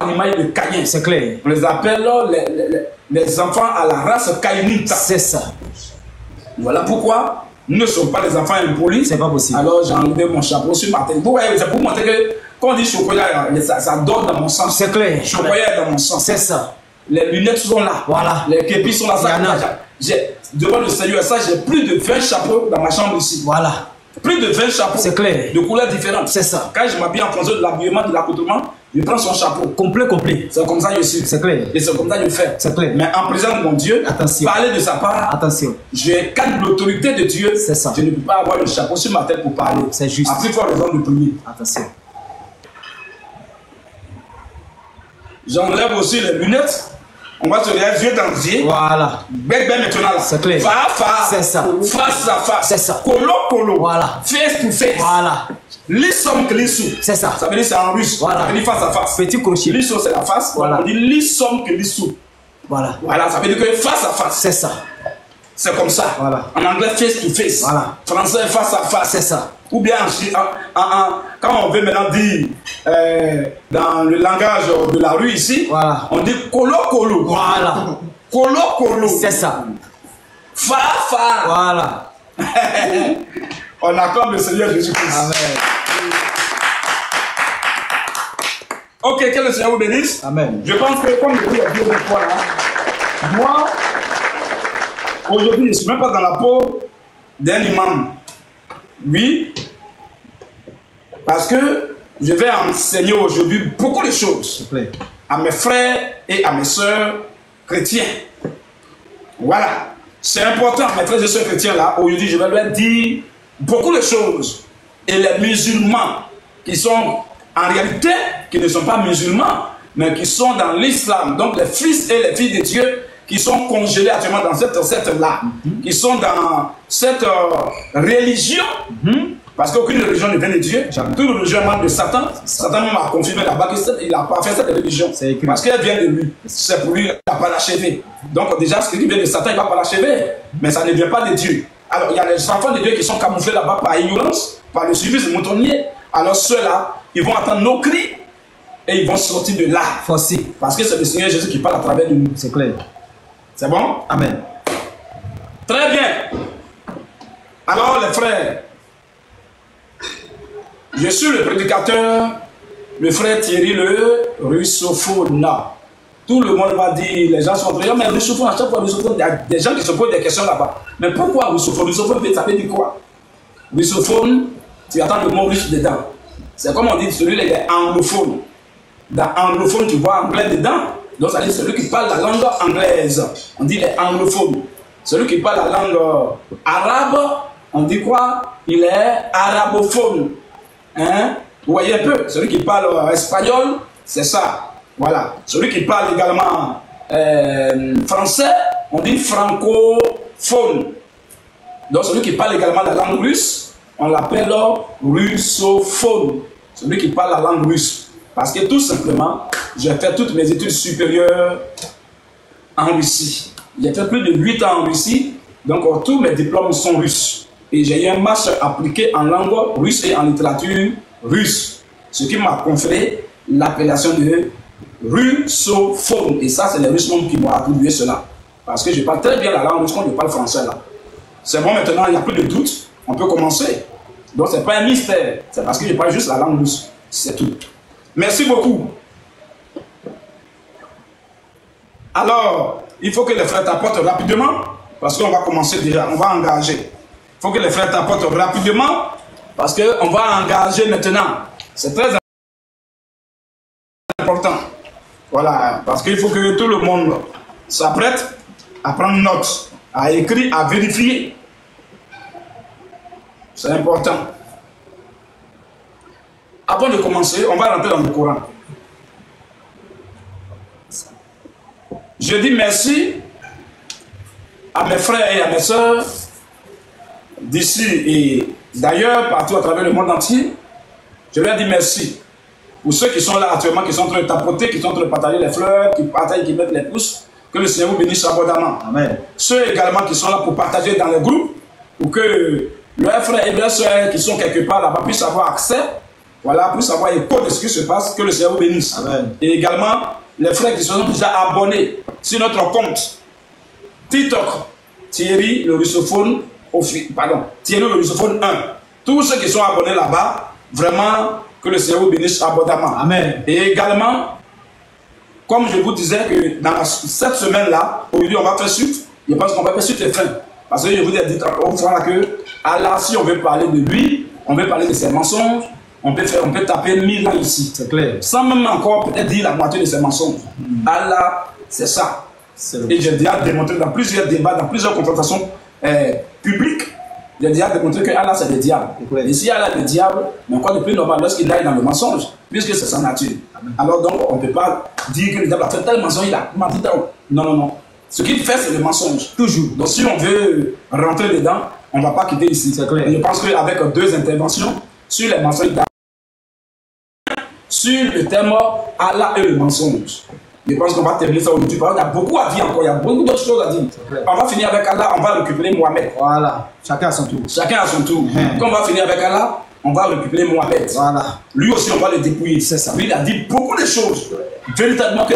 animal de Caïn. C'est clair. On les appelle les enfants à la race caïnite. C'est ça. Voilà pourquoi nous ne sommes pas des enfants impolis. C'est pas possible. Alors j'ai enlevé mon chapeau sur ma tête. C'est pour montrer que quand on dit chocolat, ça dort dans mon sang. C'est clair. Chocolat est dans mon sang. C'est ça. Les lunettes sont là. Voilà. Les képis sont là. Devant le Seigneur, ça, j'ai plus de 20 chapeaux dans ma chambre ici. Voilà. Plus de 20 chapeaux. C'est clair. De couleurs différentes. C'est ça. Quand je m'habille en fonction de l'habillement, de l'accoutrement, je prends son chapeau. Complet. C'est comme ça que je suis. C'est clair. Et c'est comme ça que je fais. C'est clair. Mais en présence de mon Dieu, attention, parler de sa part, attention. Je cadre l'autorité de Dieu. C'est ça. Je ne peux pas avoir le chapeau sur ma tête pour parler. C'est juste. Après, il faut raison de prier. Attention. J'enlève aussi les lunettes. On va se regarder les yeux dans les yeux. Voilà. Bec maintenant là. C'est clair. C'est ça. Face à face. C'est ça. Colo. Voilà. Face to face. Voilà. Lissom que lissou. C'est ça. Ça veut dire c'est en russe. Voilà. Ça veut dire face à face. Petit crochet. Lissom c'est la face. Voilà. On dit lissom que lissou. Voilà. Voilà. Ça veut dire que face à face. C'est ça. C'est comme ça. Voilà. En anglais, face to face. Voilà. Français, face à face. C'est ça. Ou bien, quand on veut maintenant dire, dans le langage de la rue ici, voilà, on dit colo. Voilà. Colo. C'est ça. Fa. Voilà. On acclame le Seigneur Jésus-Christ. Amen. Ok, que le Seigneur vous bénisse. Amen. Je pense que, comme je dis la deuxième fois là, moi, aujourd'hui, je ne suis même pas dans la peau d'un imam. Oui, parce que je vais enseigner aujourd'hui beaucoup de choses à mes frères et à mes sœurs chrétiens. Voilà, c'est important, mes frères et sœurs chrétiens là, aujourd'hui je vais leur dire beaucoup de choses. Et les musulmans qui sont en réalité, qui ne sont pas musulmans, mais qui sont dans l'islam, donc les fils et les filles de Dieu, qui sont congelés actuellement dans cette secte-là, qui sont dans cette religion, parce qu'aucune religion ne vient de Dieu, toute religion manque de Satan. Satan même a confirmé là-bas qu'il n'a pas fait cette religion, parce qu'elle vient de lui. C'est pour lui, il n'a pas l'achevé. Donc déjà, ce qui vient de Satan, il ne va pas l'achever, mais ça ne vient pas de Dieu. Alors il y a les enfants de Dieu qui sont camouflés là-bas par ignorance, par le suivisme moutonnier. Alors ceux-là, ils vont entendre nos cris et ils vont sortir de là. Parce que c'est le Seigneur Jésus qui parle à travers de nous. C'est clair. C'est bon? Amen. Très bien. Alors les frères, je suis le prédicateur, le frère Thierry le russophone. Tout le monde va dire, les gens sont très mais russophone, à chaque fois russophone, il y a des gens qui se posent des questions là-bas. Mais pourquoi russophone? Russophone, ça veut dire quoi? Russophone, tu attends le mot russe dedans. C'est comme on dit, celui-là il est anglophone. Dans anglophone, tu vois anglais dedans. Donc, ça veut dire celui qui parle la langue anglaise. On dit les anglophones. Celui qui parle la langue arabe, on dit quoi? Il est arabophone. Hein? Vous voyez un peu? Celui qui parle espagnol, c'est ça. Voilà. Celui qui parle également français, on dit francophone. Donc, celui qui parle également la langue russe, on l'appelle russophone. Celui qui parle la langue russe. Parce que tout simplement, j'ai fait toutes mes études supérieures en Russie. J'ai fait plus de 8 ans en Russie, donc tous mes diplômes sont russes. Et j'ai eu un master appliqué en langue russe et en littérature russe. Ce qui m'a conféré l'appellation de russophone. Et ça, c'est les Russes qui m'ont attribué cela. Parce que je parle très bien la langue russe quand je parle français là. C'est bon maintenant, il n'y a plus de doute, on peut commencer. Donc ce n'est pas un mystère, c'est parce que je parle juste la langue russe. C'est tout. Merci beaucoup. Alors, il faut que les frères t'apportent rapidement, parce qu'on va commencer déjà, on va engager. Il faut que les frères t'apportent rapidement, parce qu'on va engager maintenant. C'est très important. Voilà, parce qu'il faut que tout le monde s'apprête à prendre note, à écrire, à vérifier. C'est important. Avant de commencer, on va rentrer dans le Coran. Je dis merci à mes frères et à mes sœurs d'ici et d'ailleurs, partout à travers le monde entier. Je leur dis merci pour ceux qui sont là actuellement, qui sont en train de tapoter, qui sont en train de partager les fleurs, qui partagent, qui mettent les pouces. Que le Seigneur vous bénisse abondamment. Amen. Ceux également qui sont là pour partager dans les groupes, pour que leurs frères et leurs sœurs qui sont quelque part là-bas puissent avoir accès Voilà, pour savoir écho de ce qui se passe, que le Seigneur vous bénisse. Amen. Et également, les frères qui sont déjà abonnés sur notre compte TikTok, Thierry le russophone, Thierry le russophone 1. Tous ceux qui sont abonnés là-bas, vraiment, que le Seigneur vous bénisse abondamment. Amen. Et également, comme je vous disais que dans cette semaine-là, aujourd'hui on va faire suite, je pense qu'on va faire suite et fin. Parce que je vous ai dit autrefois que Allah, si on veut parler de lui, on veut parler de ses mensonges, on peut taper 1000 ans ici. C'est clair. Sans même encore peut-être dire la moitié de ses mensonges. Allah, c'est ça. Et j'ai déjà démontré dans plusieurs débats, dans plusieurs confrontations publiques, j'ai déjà démontré que Allah c'est le diable. Et si Allah est le diable, mais quoi de plus normal lorsqu'il aille dans le mensonge, puisque c'est sa nature. Alors donc on ne peut pas dire que le diable a fait tel mensonge, il a menti tel. Non, non, non. Ce qu'il fait, c'est le mensonge. Toujours. Donc si on veut rentrer dedans, on ne va pas quitter ici. Et je pense qu'avec 2 interventions sur les mensonges, sur le thème Allah et le mensonge, je pense qu'on va terminer ça aujourd'hui. Il y a beaucoup à dire encore, il y a beaucoup d'autres choses à dire. On va finir avec Allah, on va récupérer Mohamed. Voilà, chacun à son tour. Chacun à son tour. Quand on va finir avec Allah, on va récupérer Mohamed. Voilà. Lui aussi, on va le dépouiller. C'est ça. Lui, il a dit beaucoup de choses. Véritablement,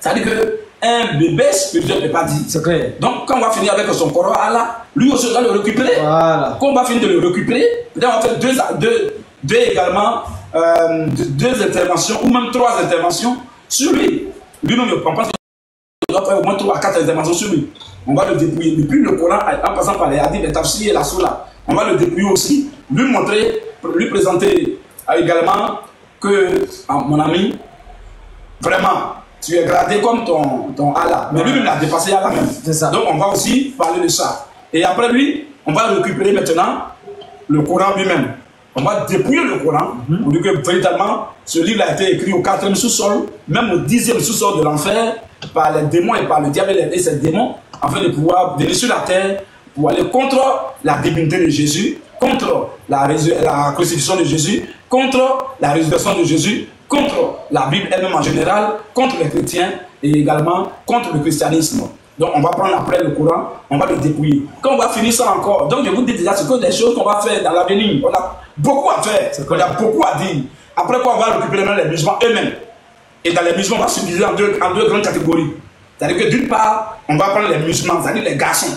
ça dit qu'un bébé spirituel ne peut pas dire. C'est clair. Donc, quand on va finir avec son corps Allah, lui aussi, on va le récupérer. Voilà. Quand on va finir de le récupérer, peut-être on va faire deux également, 2 interventions ou même 3 interventions sur lui. Lui-même, on pense qu'il doit faire au moins 3 à 4 interventions sur lui. On va le dépouiller. Depuis le Coran, en passant par les hadiths, les tafsirs et la soula, on va le dépouiller aussi. Lui montrer, lui présenter également que, mon ami, vraiment, tu es gradé comme ton Allah. Mais lui-même, il a dépassé Allah même. C'est ça. Donc, on va aussi parler de ça. Et après lui, on va récupérer maintenant le Coran lui-même. On va dépouiller le Coran pour dire que véritablement, ce livre a été écrit au 4e sous-sol, même au 10e sous-sol de l'enfer, par les démons et par le diable et ses démons, afin de pouvoir venir sur la terre pour aller contre la divinité de Jésus, contre la crucifixion de Jésus, contre la résurrection de Jésus, contre la Bible elle-même en général, contre les chrétiens et également contre le christianisme. Donc on va prendre après le Coran, on va le dépouiller. Quand on va finir ça encore, donc je vous dis déjà ce que des choses qu'on va faire dans l'avenir. On a beaucoup à faire, on a beaucoup à dire. Après quoi, on va récupérer les musulmans eux-mêmes. Et dans les musulmans, on va se diviser en deux grandes catégories. C'est-à-dire que d'une part, on va prendre les musulmans, c'est-à-dire les garçons.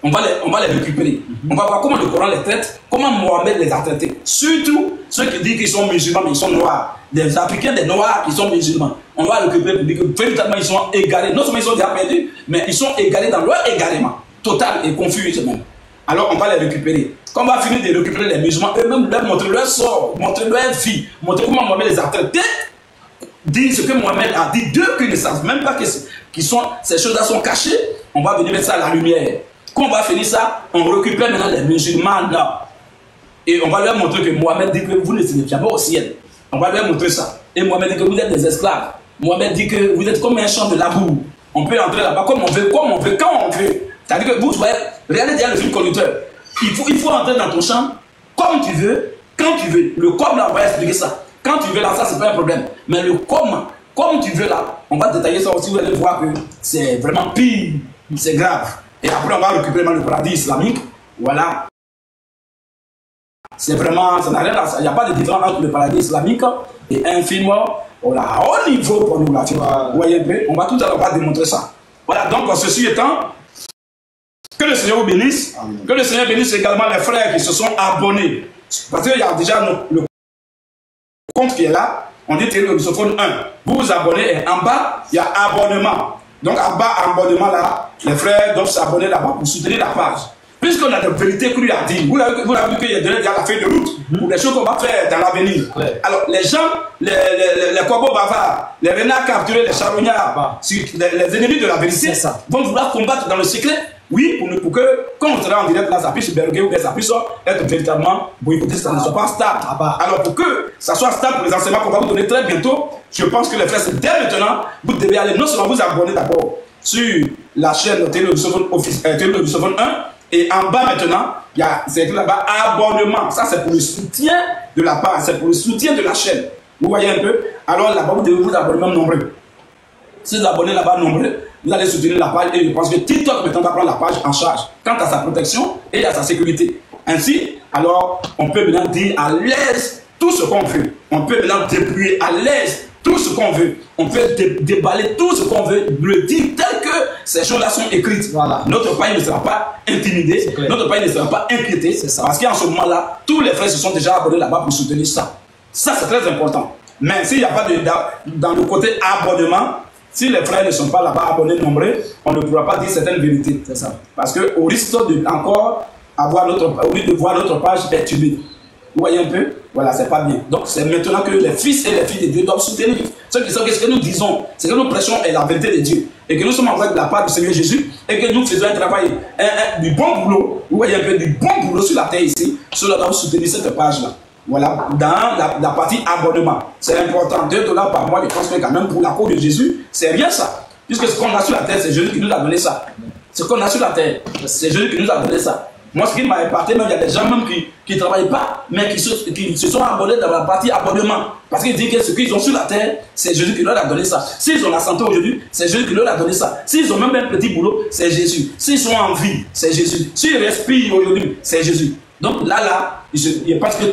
On va les récupérer. On va voir comment le Coran les traite, comment Mohamed les a traités. Surtout ceux qui disent qu'ils sont musulmans, mais ils sont noirs. Des Africains, des noirs qui sont musulmans. On va récupérer pour dire que véritablement ils sont égarés. Non seulement ils sont déjà perdus, mais ils sont égarés dans leur égarement. Total et confus même. Alors on va les récupérer. Quand on va finir de récupérer les musulmans, eux-mêmes leur montrer leur sort, montrer leur vie, montrer comment Mohamed les a traités. Dire ce que Mohamed a dit d'eux qu'ils ne savent même pas que ces choses-là sont cachées. On va venir mettre ça à la lumière. Quand on va finir ça, on récupère maintenant les musulmans là. Et on va leur montrer que Mohamed dit que vous ne serez jamais au ciel. On va leur montrer ça. Et Mohamed dit que vous êtes des esclaves. Mohamed dit que vous êtes comme un champ de labour. On peut entrer là-bas comme on veut, quand on veut. C'est-à-dire que vous voyez, regardez déjà le film conducteur. Il faut entrer dans ton champ comme tu veux, quand tu veux. Le comme là, on va expliquer ça. Quand tu veux là, ça c'est pas un problème. Mais le comme tu veux là, on va détailler ça aussi. Vous allez voir que c'est vraiment pire, c'est grave. Et après, on va récupérer le paradis islamique. Voilà. C'est vraiment, ça n'a rien à ça. Il n'y a pas de différence entre le paradis islamique et un film à haut niveau pornographique. Vous voyez, on va tout à l'heure démontrer ça. Voilà, donc ceci étant, que le Seigneur vous bénisse. Amen. Que le Seigneur bénisse également les frères qui se sont abonnés. Parce qu'il y a déjà le compte qui est là. On dit Thierry le russophone 1. Vous vous abonnez et en bas, il y a abonnement. Donc en bas, abonnement là, les frères doivent s'abonner là-bas pour soutenir la page. Puisqu'on a de vérités crues à dire, vous l'avez vu qu'il y a déjà la feuille de route pour les choses qu'on va faire dans l'avenir. Ouais. Alors les gens, les corbeaux bavards, les renards capturés, les charognards, les ennemis de la vérité vont vouloir combattre dans le secret. Oui, pour que quand on sera en direct là, ça puisse berguer ou bien ça puisse être véritablement boycotté, ça ne soit pas stable. Alors pour que ça soit stable pour les enseignements qu'on va vous donner très bientôt, je pense que les frères, dès maintenant, vous devez aller non seulement vous abonner d'abord sur la chaîne Thierry le russophone 1, et en bas maintenant, c'est écrit là-bas abonnement. Ça c'est pour le soutien de la page, c'est pour le soutien de la chaîne. Vous voyez un peu? Alors là-bas, vous devez vous abonner même nombreux. Si vous abonnez là-bas nombreux, vous allez soutenir la page et je pense que TikTok maintenant va prendre la page en charge quant à sa protection et à sa sécurité. Ainsi, alors, on peut maintenant dire à l'aise tout ce qu'on veut. On peut maintenant débrouiller à l'aise tout ce qu'on veut. On peut déballer tout ce qu'on veut, le dire tel que ces choses-là sont écrites. Voilà. Notre pays ne sera pas intimidé, notre pays ne sera pas inquiété, parce qu'en ce moment-là, tous les frères se sont déjà abonnés là-bas pour soutenir ça. Ça, c'est très important. Mais s'il n'y a pas dans le côté abonnement, si les frères ne sont pas là-bas abonnés nombreux, on ne pourra pas dire certaines vérités. C'est ça. Parce qu'on risque de encore avoir de voir notre page perturbée. Vous voyez un peu? Voilà, c'est pas bien. Donc c'est maintenant que les fils et les filles de Dieu doivent soutenir. Ceux qui savent que ce que nous disons, c'est que nous prêchons est la vérité de Dieu. Et que nous sommes envoyés de la part du Seigneur Jésus. Et que nous faisons un travail, du bon boulot. Vous voyez un peu du bon boulot sur la terre ici. Cela doit soutenir cette page-là. Voilà, dans la partie abonnement. C'est important. 2 $ par mois, je pense que quand même pour la cause de Jésus, c'est rien ça. Puisque ce qu'on a sur la terre, c'est Jésus qui nous a donné ça. Ce qu'on a sur la terre, c'est Jésus qui nous a donné ça. Moi, ce qui m'a imparti, même il y a des gens même qui ne travaillent pas, mais qui se sont abonnés dans la partie abonnement. Parce qu'ils disent que ce qu'ils ont sur la terre, c'est Jésus qui leur a donné ça. S'ils ont la santé aujourd'hui, c'est Jésus qui leur a donné ça. S'ils ont même un petit boulot, c'est Jésus. S'ils sont en vie, c'est Jésus. S'ils respirent aujourd'hui, c'est Jésus. Donc là, parce que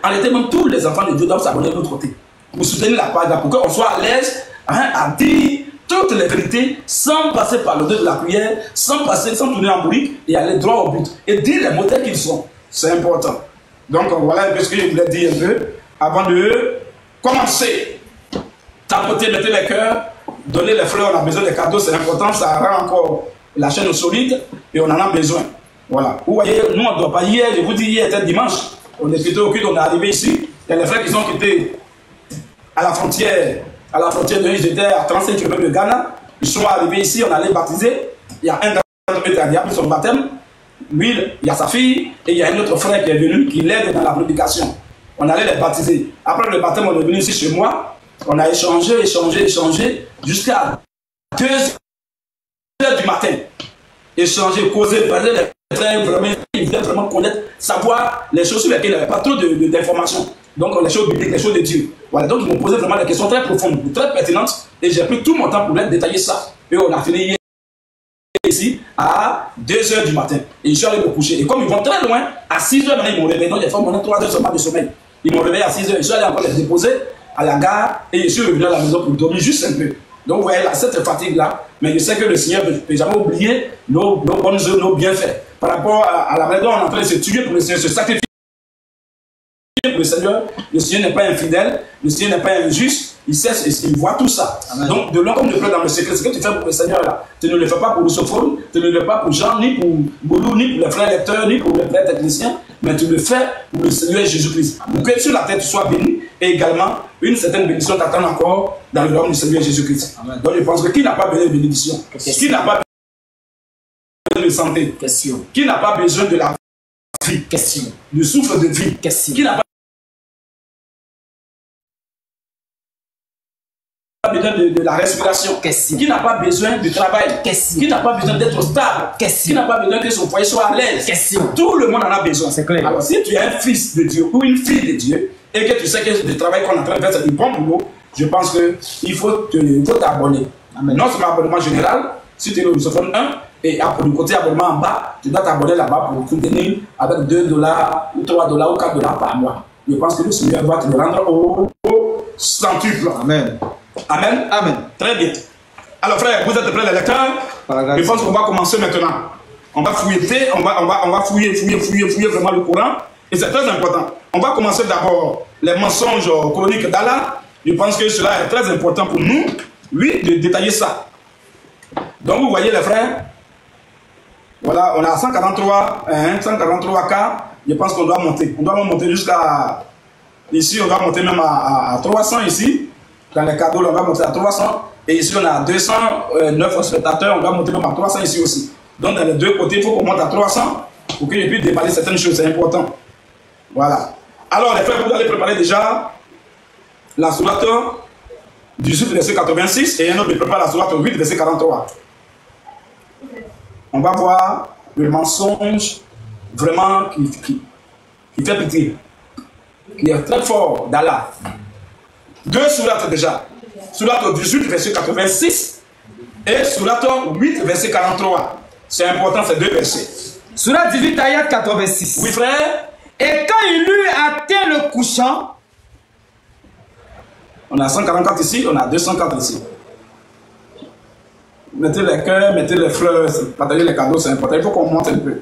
en réalité, même tous les enfants de Dieu doivent s'abonner de l'autre côté. Pour soutenir la page, pour qu'on soit à l'aise à dire toutes les vérités sans passer par le dos de la prière, sans tourner en bourrique et aller droit au but. Et dire les mots tels qu'ils sont. C'est important. Donc voilà un peu ce que je voulais dire un peu avant de commencer. Tapoter, mettez les cœurs, donner les fleurs, on a besoin des cadeaux, c'est important, ça rend encore la chaîne solide et on en a besoin. Voilà. Vous voyez, nous on ne doit pas. Hier, je vous dis, hier était dimanche, on est quitté au culte, on est arrivé ici. Il y a les frères qui sont quittés à la frontière de l'île, j'étais à 35 km de Ghana. Ils sont arrivés ici, on allait baptiser. Il y a un gars qui a pris son baptême. Lui, il y a sa fille et il y a un autre frère qui est venu, qui l'aide dans la prédication. On allait les baptiser. Après le baptême, on est venu ici chez moi. On a échangé jusqu'à 2 h du matin. Échanger, causer, parler les frères, vraiment, ils voulaient vraiment connaître, savoir les choses sur lesquelles il n'y avait pas trop d'informations. Donc les choses bibliques, les choses de Dieu. Voilà, donc ils m'ont posé vraiment des questions très profondes, très pertinentes, et j'ai pris tout mon temps pour leur détailler ça. Et on a fini hier ici à 2 h du matin. Et je suis allé me coucher. Et comme ils vont très loin, à 6 h maintenant ils m'ont réveillé. Donc j'ai fait mon 3 h seulement de sommeil. Ils m'ont réveillé à 6 h. Je suis allé encore les déposer à la gare et je suis revenu à la maison pour dormir juste un peu. Donc vous voyez là, cette fatigue-là, mais je sais que le Seigneur ne peut jamais oublier nos bonnes œuvres, nos bienfaits. Par rapport à la maison, on est en train de se tuer pour le Seigneur, se sacrifier pour le Seigneur. Le Seigneur n'est pas infidèle, le Seigneur n'est pas injuste, il voit tout ça. Amen. Donc de l'homme comme de pleure dans le secret, ce que tu fais pour le Seigneur là, tu ne le fais pas pour Lusophone, tu ne le fais pas pour Jean, ni pour Boulou, ni pour les frères lecteurs, ni pour les frères techniciens, mais tu le fais pour le Seigneur Jésus-Christ. Pour que sur la terre tu sois béni, et également une certaine bénédiction t'attend encore dans le nom du Seigneur Jésus-Christ. Donc je pense que qui n'a pas besoin de bénédiction? Qui n'a pas besoin de santé? Question. Qui n'a pas besoin de la vie? Question. Du souffle de vie? Question. Qui n'a pas besoin de la respiration? Question. Qui n'a pas besoin du travail? Question. Qui n'a pas besoin d'être stable? Question. Qui n'a pas besoin que son foyer soit à l'aise? Question. Tout le monde en a besoin. C'est clair. Alors si tu es un fils de Dieu ou une fille de Dieu et que tu sais que le travail qu'on est en train de faire c'est du bon boulot, je pense qu'il faut t'abonner. Non seulement abonnement général, si tu es au Lusophone 1, et du côté abonnement en bas, tu dois t'abonner là-bas pour soutenir avec 2 $ ou 3 $ ou 4 $ par mois. Je pense que le Seigneur va te le rendre au centuple. Amen. Amen. Amen. Très bien. Alors frère, vous êtes prêts les lecteurs? Je pense qu'on va commencer maintenant. On va fouiller, on va fouiller vraiment le Coran. Et c'est très important. On va commencer d'abord les mensonges chroniques d'Allah. Je pense que cela est très important pour nous, oui, de détailler ça. Donc vous voyez les frères, voilà, on a 143 cas. Je pense qu'on doit monter. On doit monter jusqu'à ici, on doit monter même à 300 ici. Dans les cadeaux, on va monter à 300. Et ici, on a 209 spectateurs, on doit monter même à 300 ici aussi. Donc dans les deux côtés, il faut qu'on monte à 300 pour que je puisse déballer certaines choses, c'est important. Voilà. Alors les frères, vous allez préparer déjà la sourate 18, verset 86, et un autre prépare la sourate 8, verset 43. On va voir le mensonge vraiment qui fait pitié, qui est très fort d'Allah. 2 sourates déjà. Sourate 18, verset 86 et sourate 8, verset 43. C'est important ces 2 versets. Sourate 18, ayat 86. Oui frère. Et quand il eut atteint le couchant, On a 144 ici, on a 204 ici. Mettez les cœurs, mettez les fleurs, partagez les cadeaux, c'est important. Il faut qu'on monte un peu.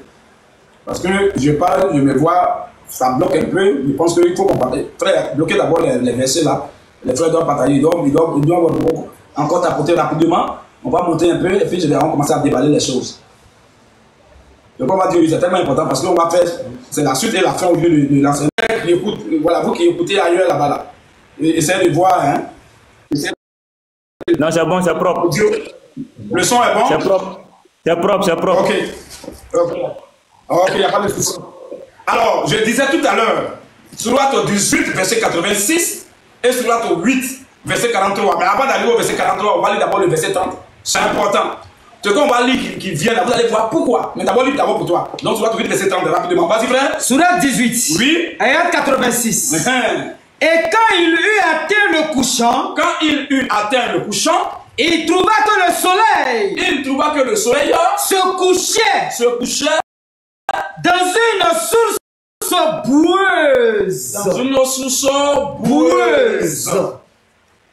Parce que je parle, je me vois, ça bloque un peu. Je pense qu'il faut qu'on partage. Frère, bloquez d'abord les versets là. Les frères doivent partager, ils doivent encore t'apporter rapidement. On va monter un peu et puis je vais commencer à déballer les choses. Donc on va dire, c'est tellement important parce qu'on va faire, c'est la suite et la fin au lieu de l'enseignement. Voilà, vous qui écoutez ailleurs là-bas là. Essayez de voir, hein. Non, c'est bon, c'est propre. Le son est bon? C'est propre. C'est propre, c'est propre. Ok. Ok, il n'y a pas de souci. Alors, je disais tout à l'heure, Sourate 18, verset 86 et Sourate 8, verset 43. Mais avant d'arriver au verset 43, on va lire d'abord le verset 30. C'est important. Ce qu'on va lire qui vient là, vous allez voir pourquoi. Mais d'abord, lis d'abord pour toi. Donc, Sourate 8, verset 30, rapidement. Vas-y, frère. Sourate 18. Oui. Ayat 86. Et quand il eut atteint le couchant, il trouva que le soleil se couchait dans une source boueuse.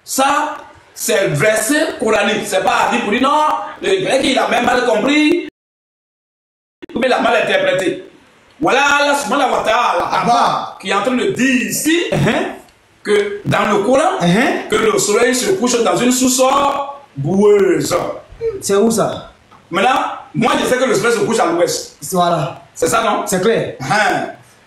Ça, c'est le verset coranique. C'est pas dit pour dire non, le grec il a même mal compris, mais il a mal interprété. Voilà Allah subhanahu wa ta'ala qui est en train de dire ici que dans le Coran, que le soleil se couche dans une source boueuse. C'est où ça? Maintenant, moi je sais que le soleil se couche à l'ouest. Voilà. C'est ça, non? C'est clair.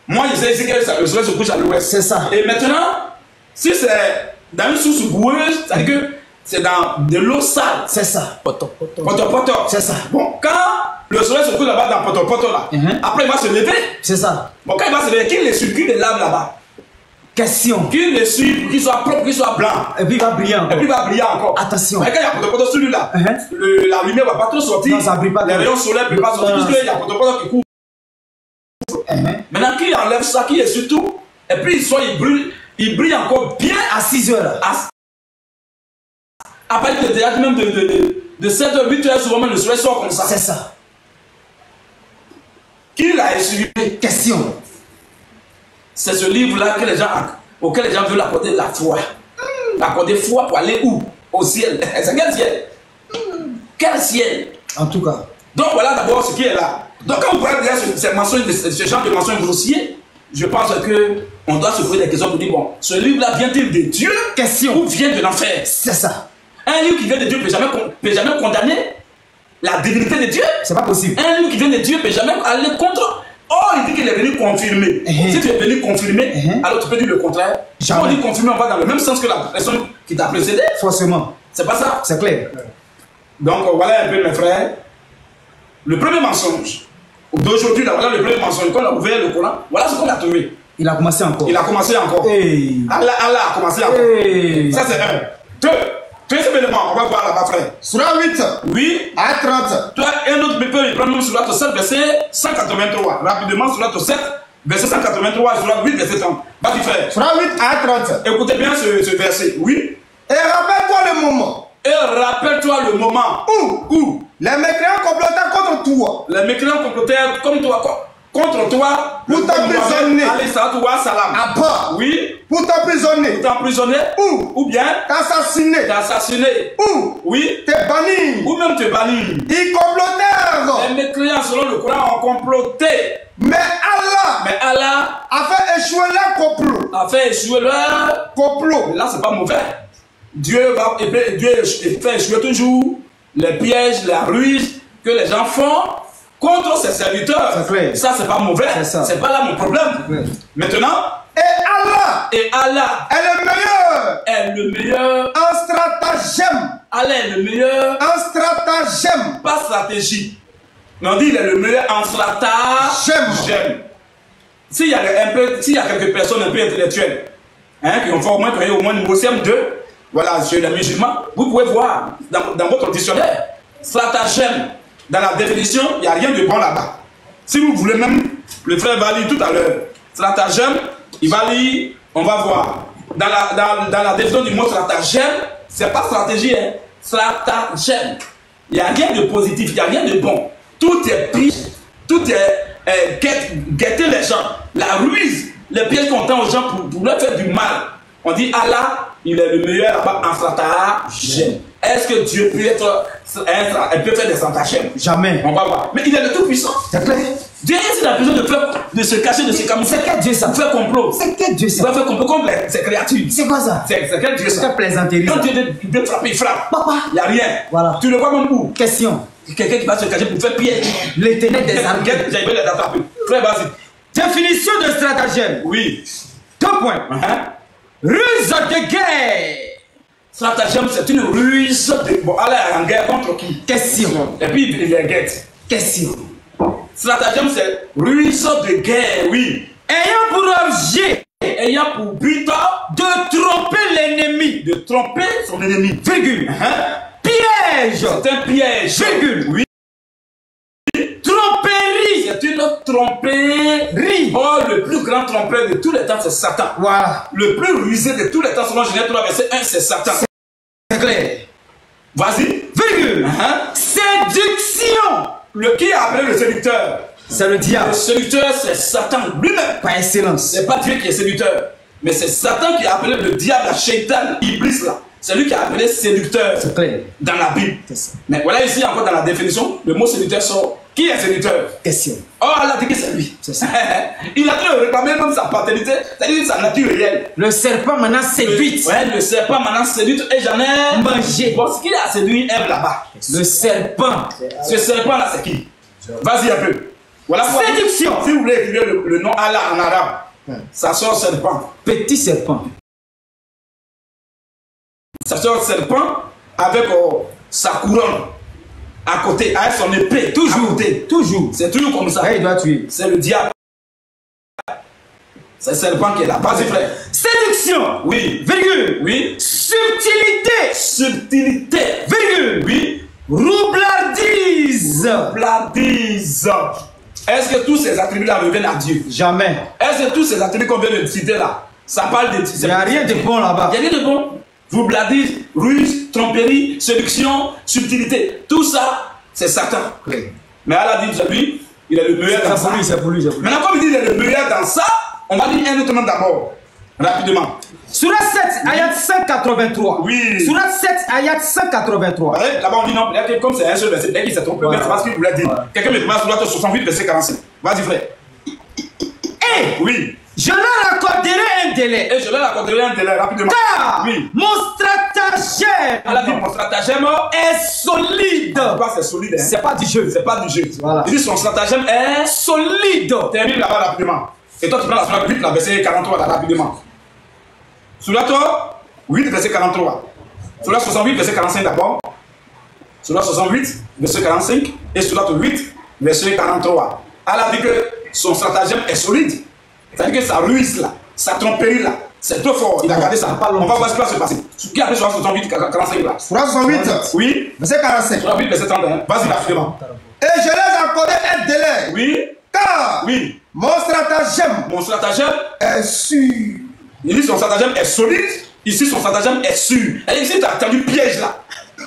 Moi je sais ici que le soleil se couche à l'ouest. C'est ça. Et maintenant, si c'est dans une source boueuse, c'est-à-dire que c'est dans de l'eau sale. C'est ça. Poto. C'est ça. Bon, quand le soleil se couche là-bas dans Poto là, après il va se lever. C'est ça. Bon, quand il va se lever, qu'il les suit, qu'il les lave là-bas. Question. Qu'il les suit, qu'il soit propre, qu'il soit blanc. Et puis il va briller encore. Attention. Mais quand il y a Poto celui-là, la lumière ne va pas trop sortir. Non, ça brille pas. Les rayons solaires ne peuvent pas sortir, puisqu'il y a Poto qui couvre. Maintenant, qu'il enlève ça, qu'il est sur tout, et puis il brille encore bien à 6 heures. À partir de théâtre, même de 7h, 8h, souvent même le soleil sort comme ça. C'est ça. Qui l'a essuyé? Question. C'est ce livre-là auquel les gens veulent accorder la foi. Accorder foi pour aller où? Au ciel. C'est quel ciel? Quel ciel? En tout cas. Donc voilà d'abord ce qui est là. Donc quand vous parlez de ce genre de mensonges grossiers, je pense qu'on doit se poser des questions pour dire, bon, ce livre-là vient-il de Dieu? Question. Ou vient de l'enfer? C'est ça. Un livre qui vient de Dieu ne peut jamais condamner la divinité de Dieu. C'est pas possible. Un livre qui vient de Dieu ne peut jamais aller contre. Oh, il dit qu'il est venu confirmer. Si tu es venu confirmer, alors tu peux dire le contraire. Si on dit confirmer, on va dans le même sens que la personne qui t'a précédé. Forcément. C'est pas ça? C'est clair. Donc voilà un peu mes frères. Le premier mensonge d'aujourd'hui, voilà le premier mensonge. Quand on a ouvert le Coran, voilà ce qu'on a trouvé. Il a commencé encore. Hey. Allah a commencé encore. Hey. Ça c'est un. Deuxième élément, on va voir là-bas, frère. Surah 8. Oui. À 30. Toi, un autre peut reprendre Surah 7, verset 183. Rapidement, Surah 7, verset 183, Surah 8, verset 30. Vas-y, frère. Surah 8 à 30. Écoutez bien ce verset. Oui. Et rappelle-toi le moment. Où les mécréants complotaient contre toi. Les mécréants complotaient comme toi. Contre toi, pour t'emprisonner. À part. Oui. Pour t'emprisonner. Ou bien t'assassiner. Oui. Te bannir. Ou même te bannir. Ils complotèrent. Les mécréants selon le Coran ont comploté. Mais Allah a fait échouer leur complot. Là, c'est pas mauvais. Dieu fait échouer toujours les pièges, la ruse que les gens font contre ses serviteurs. Ça, c'est pas mauvais. C'est pas là mon problème. Maintenant, et Allah est le meilleur en stratagème. Allah est le meilleur en stratagème. Pas stratégie. Mais on dit il est le meilleur en stratagème. S'il y a quelques personnes un peu intellectuelles, qui ont fait au moins niveau CM2, voilà, chez les musulmans, vous pouvez voir dans votre dictionnaire, stratagème. Dans la définition, il n'y a rien de bon là-bas. Si vous voulez même, le frère va lire tout à l'heure. Stratagème, il va lire, on va voir. Dans la définition du mot stratagème, c'est pas stratégie, hein. Stratagème. Il n'y a rien de positif, il n'y a rien de bon. Tout est pire, tout est guetter les gens. La ruse, les pièges qu'on tend aux gens pour leur faire du mal. On dit Allah il est le meilleur là-bas en stratagème. Est-ce que Dieu peut être elle peut faire des stratagèmes? Jamais. On va voir. Mais il est le tout-puissant. C'est clair. Dieu il a besoin de se cacher, de se camoufler. C'est quel Dieu ça? Pour faire complot. C'est quel Dieu ça? Il va faire complot comme ces créatures. C'est quoi ça? C'est quel Dieu ça? C'est plaisanterie. Quand Dieu veut frapper, il frappe. Papa. Il n'y a rien. Voilà. Tu le vois même où? Question. Quelqu'un qui va se cacher pour faire piège. L'éternel des armées. J'avais les attraper. Frère, vas-y. Définition de stratagème. Oui. 2 points. Ruse de guerre. Stratagème, c'est une ruse de... Bon, Allah est en guerre contre qui? Question. Et puis, il est guerre. Question. Stratagème, c'est ruse de guerre, oui. Ayant pour objet Ayant pour but de tromper l'ennemi. de tromper son ennemi. Virgule. Piège. C'est un piège. Virgule. Oui. Tromperie. C'est une tromperie. Oh, le plus grand trompeur de tous les temps, c'est Satan. Voilà. Le plus rusé de tous les temps, selon Genèse 3, verset 1, c'est Satan. C'est clair. Vas-y. Virgule. Séduction. Le qui a appelé le séducteur? C'est le diable. Le séducteur, c'est Satan lui-même. Par excellence. C'est pas Dieu qui est séducteur, mais c'est Satan qui a appelé le diable, la Shaitan, Iblis là. C'est lui qui a appelé séducteur C'est clair. dans la Bible. C'est ça. Mais voilà ici encore dans la définition, le mot séducteur sort. Qui est séducteur? Question. Oh, Allah dit que c'est lui. C'est ça. Il a dû réclamer même sa paternité, c'est-à-dire sa nature réelle. Le serpent maintenant séduit. Ouais, le serpent maintenant séduit et j'en ai Mangé. Bon, ce qu'il a séduit Ève là-bas. Le serpent. Ce serpent là, c'est qui? Vas-y un peu. Voilà pourquoi, Séduction. si vous voulez écrire le nom Allah en arabe, ça sort serpent. Petit serpent. Ça sort serpent avec sa couronne à côté, avec son épée, toujours. Toujours. C'est toujours comme ça. Ah, il doit tuer. C'est le diable. C'est le serpent qui est là. Vas-y frère. Séduction. Oui. Virgule. Oui. Subtilité. Subtilité. Virgule. Oui. Roublardise. Blardise. Est-ce que tous ces attributs-là reviennent à Dieu? Jamais. Est-ce que tous ces attributs qu'on vient de citer là, ça parle de... Il n'y a rien de bon là-bas. Il n'y a rien de bon. Roublardise, ruse, tromperie, séduction, subtilité. Tout ça, c'est Satan. Oui. Mais Allah dit de lui, il est le meilleur dans ça. C'est pour lui. Maintenant, comme il dit qu'il est le meilleur dans ça, on va dire un autre nom d'abord. Rapidement. Surat 7, ayat 183. Oui. Surat 7, ayat 183. Là-bas, on dit non, comme c'est un seul verset, dès qu'il s'est trompé, c'est parce qu'il voulait dire. Quelqu'un me demande Surat 68, verset 45. Vas-y, frère. Oui. Je leur accorderai un délai. Et je leur accorderai un délai rapidement. Car oui. Mon stratagème Allah dit mon stratagème est solide. C'est solide. Hein? C'est pas du jeu. C'est pas du jeu. Voilà. Il dit son stratagème est solide. Termine là-bas rapidement. Et toi, tu prends la Surat 8, la verset 43 là, rapidement. Surat 8, verset 43. Surat 68, verset 45 d'abord. Surat 68, verset 45. Et Surat 8, verset 43. Allah dit que son stratagème est solide. C'est-à-dire que sa ruse là, sa tromperie là, c'est trop fort. Il a gardé ça. On va voir ce qui va se passer. Qui a fait Surat 68, 45 là? Surat 68, oui. verset 45. Surat 8, verset 31. Vas-y rapidement. Et je leur accordé un délai. Oui. Car oui. Mon stratagème est sûr. Il dit son stratagème est solide. Ici, son stratagème est sûr. Et si tu as attendu piège là,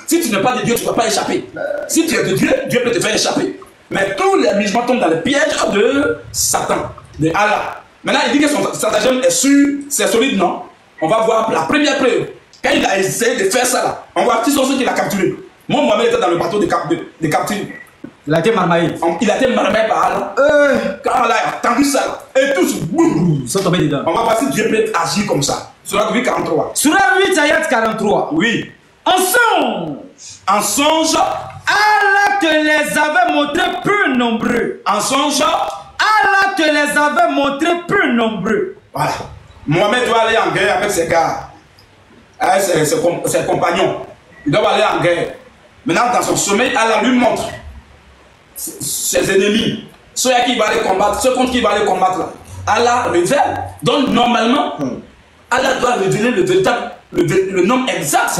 si tu n'es pas de Dieu, tu ne vas pas échapper. Si tu es de Dieu, Dieu peut te faire échapper. Mais tous les musulmans tombent dans le piège de Satan, de Allah. Maintenant, il dit que son stratagème est sûr, c'est solide, non? On va voir la première preuve. Quand il a essayé de faire ça là, on voit qui sont ceux qui l'ont capturé. Moi, Mohamed était dans le bateau de capture. Il a été marmaillé. Il a été marmaillé par Allah. Quand Allah a entendu ça là, et tous, boum, ils sont tombés dedans. On va voir si Dieu peut agir comme ça. Surat 8, 43. Surat 8, ayat 43. Oui. En songe, Allah te les avait montrés peu nombreux. En songe, Allah te les avait montrés peu nombreux. Voilà. Mohamed doit aller en guerre avec ses gars, avec ses compagnons. Il doit aller en guerre. Maintenant, dans son sommeil, Allah lui montre ses ennemis, ceux à qui il va aller combattre, ceux contre qui il va aller combattre. Là. Allah révèle. Donc, normalement, Allah doit révéler le véritable, le nom exact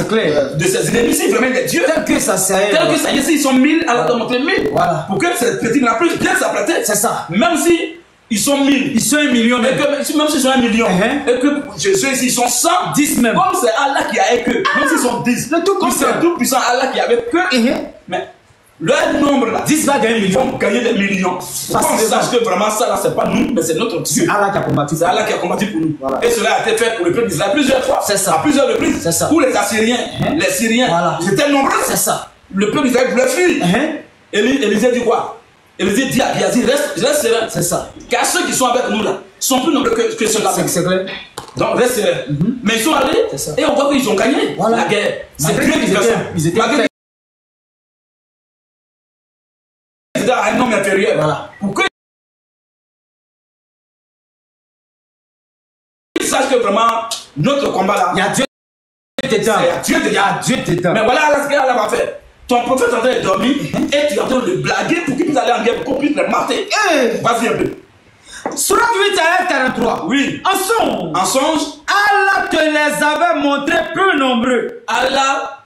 de ses ennemis. C'est vraiment des dieux. Tel que ça c'est. Tel que ça y est, s'ils sont 1000, Allah doit montrer 1000. Voilà. Pour que cette petite la plus bien s'apprêter. C'est ça. Même si ils sont 1000. Ils sont 1 million. Même s'ils sont 1 million. Et que Jésus ici, ils sont 100. 10 même. Comme c'est Allah qui a avec eux. Même s'ils sont 10. Le tout comme c'est le tout puissant Allah qui est avec eux. Mais Leur nombre là, 10 va gagner 1 ils million. vont gagner des millions. On sache que vraiment ça là, c'est pas nous, mais c'est notre Dieu. Allah qui a combattu. C'est Allah qui a combattu pour nous. Voilà. Et cela a été fait pour le peuple d'Israël plusieurs fois. C'est ça. À plusieurs reprises. C'est ça. Pour les Assyriens, les Syriens, Voilà. ils étaient nombreux. C'est ça. Le peuple d'Israël voulait fuir. Hein? Élisée dit quoi? Élisée dit à Géasi, reste serein. C'est ça. Car ceux qui sont avec nous là sont plus nombreux que ceux-là. C'est clair. Donc reste serein. Mais ils sont allés C'est ça. et on voit qu'ils ont gagné Voilà. la guerre. C'est Malgré Dieu qui qu'ils fait étaient- ça. ils étaient Malgré prêts. qu'ils étaient à un homme inférieur. Voilà. Pour que ils sachent que vraiment notre combat là, Il y a Dieu dedans. il y a Dieu dedans. Il y a Dieu dedans. Mais voilà ce qu'Allah va faire. Ton prophète est en train de dormir et tu es en train de le blaguer pour qu'il puisse aller en guerre, pour qu'on puisse le mater. Vas-y un peu. Surat 8 à 43. Oui. En songe. En songe, Allah te les avait montrés peu nombreux. Allah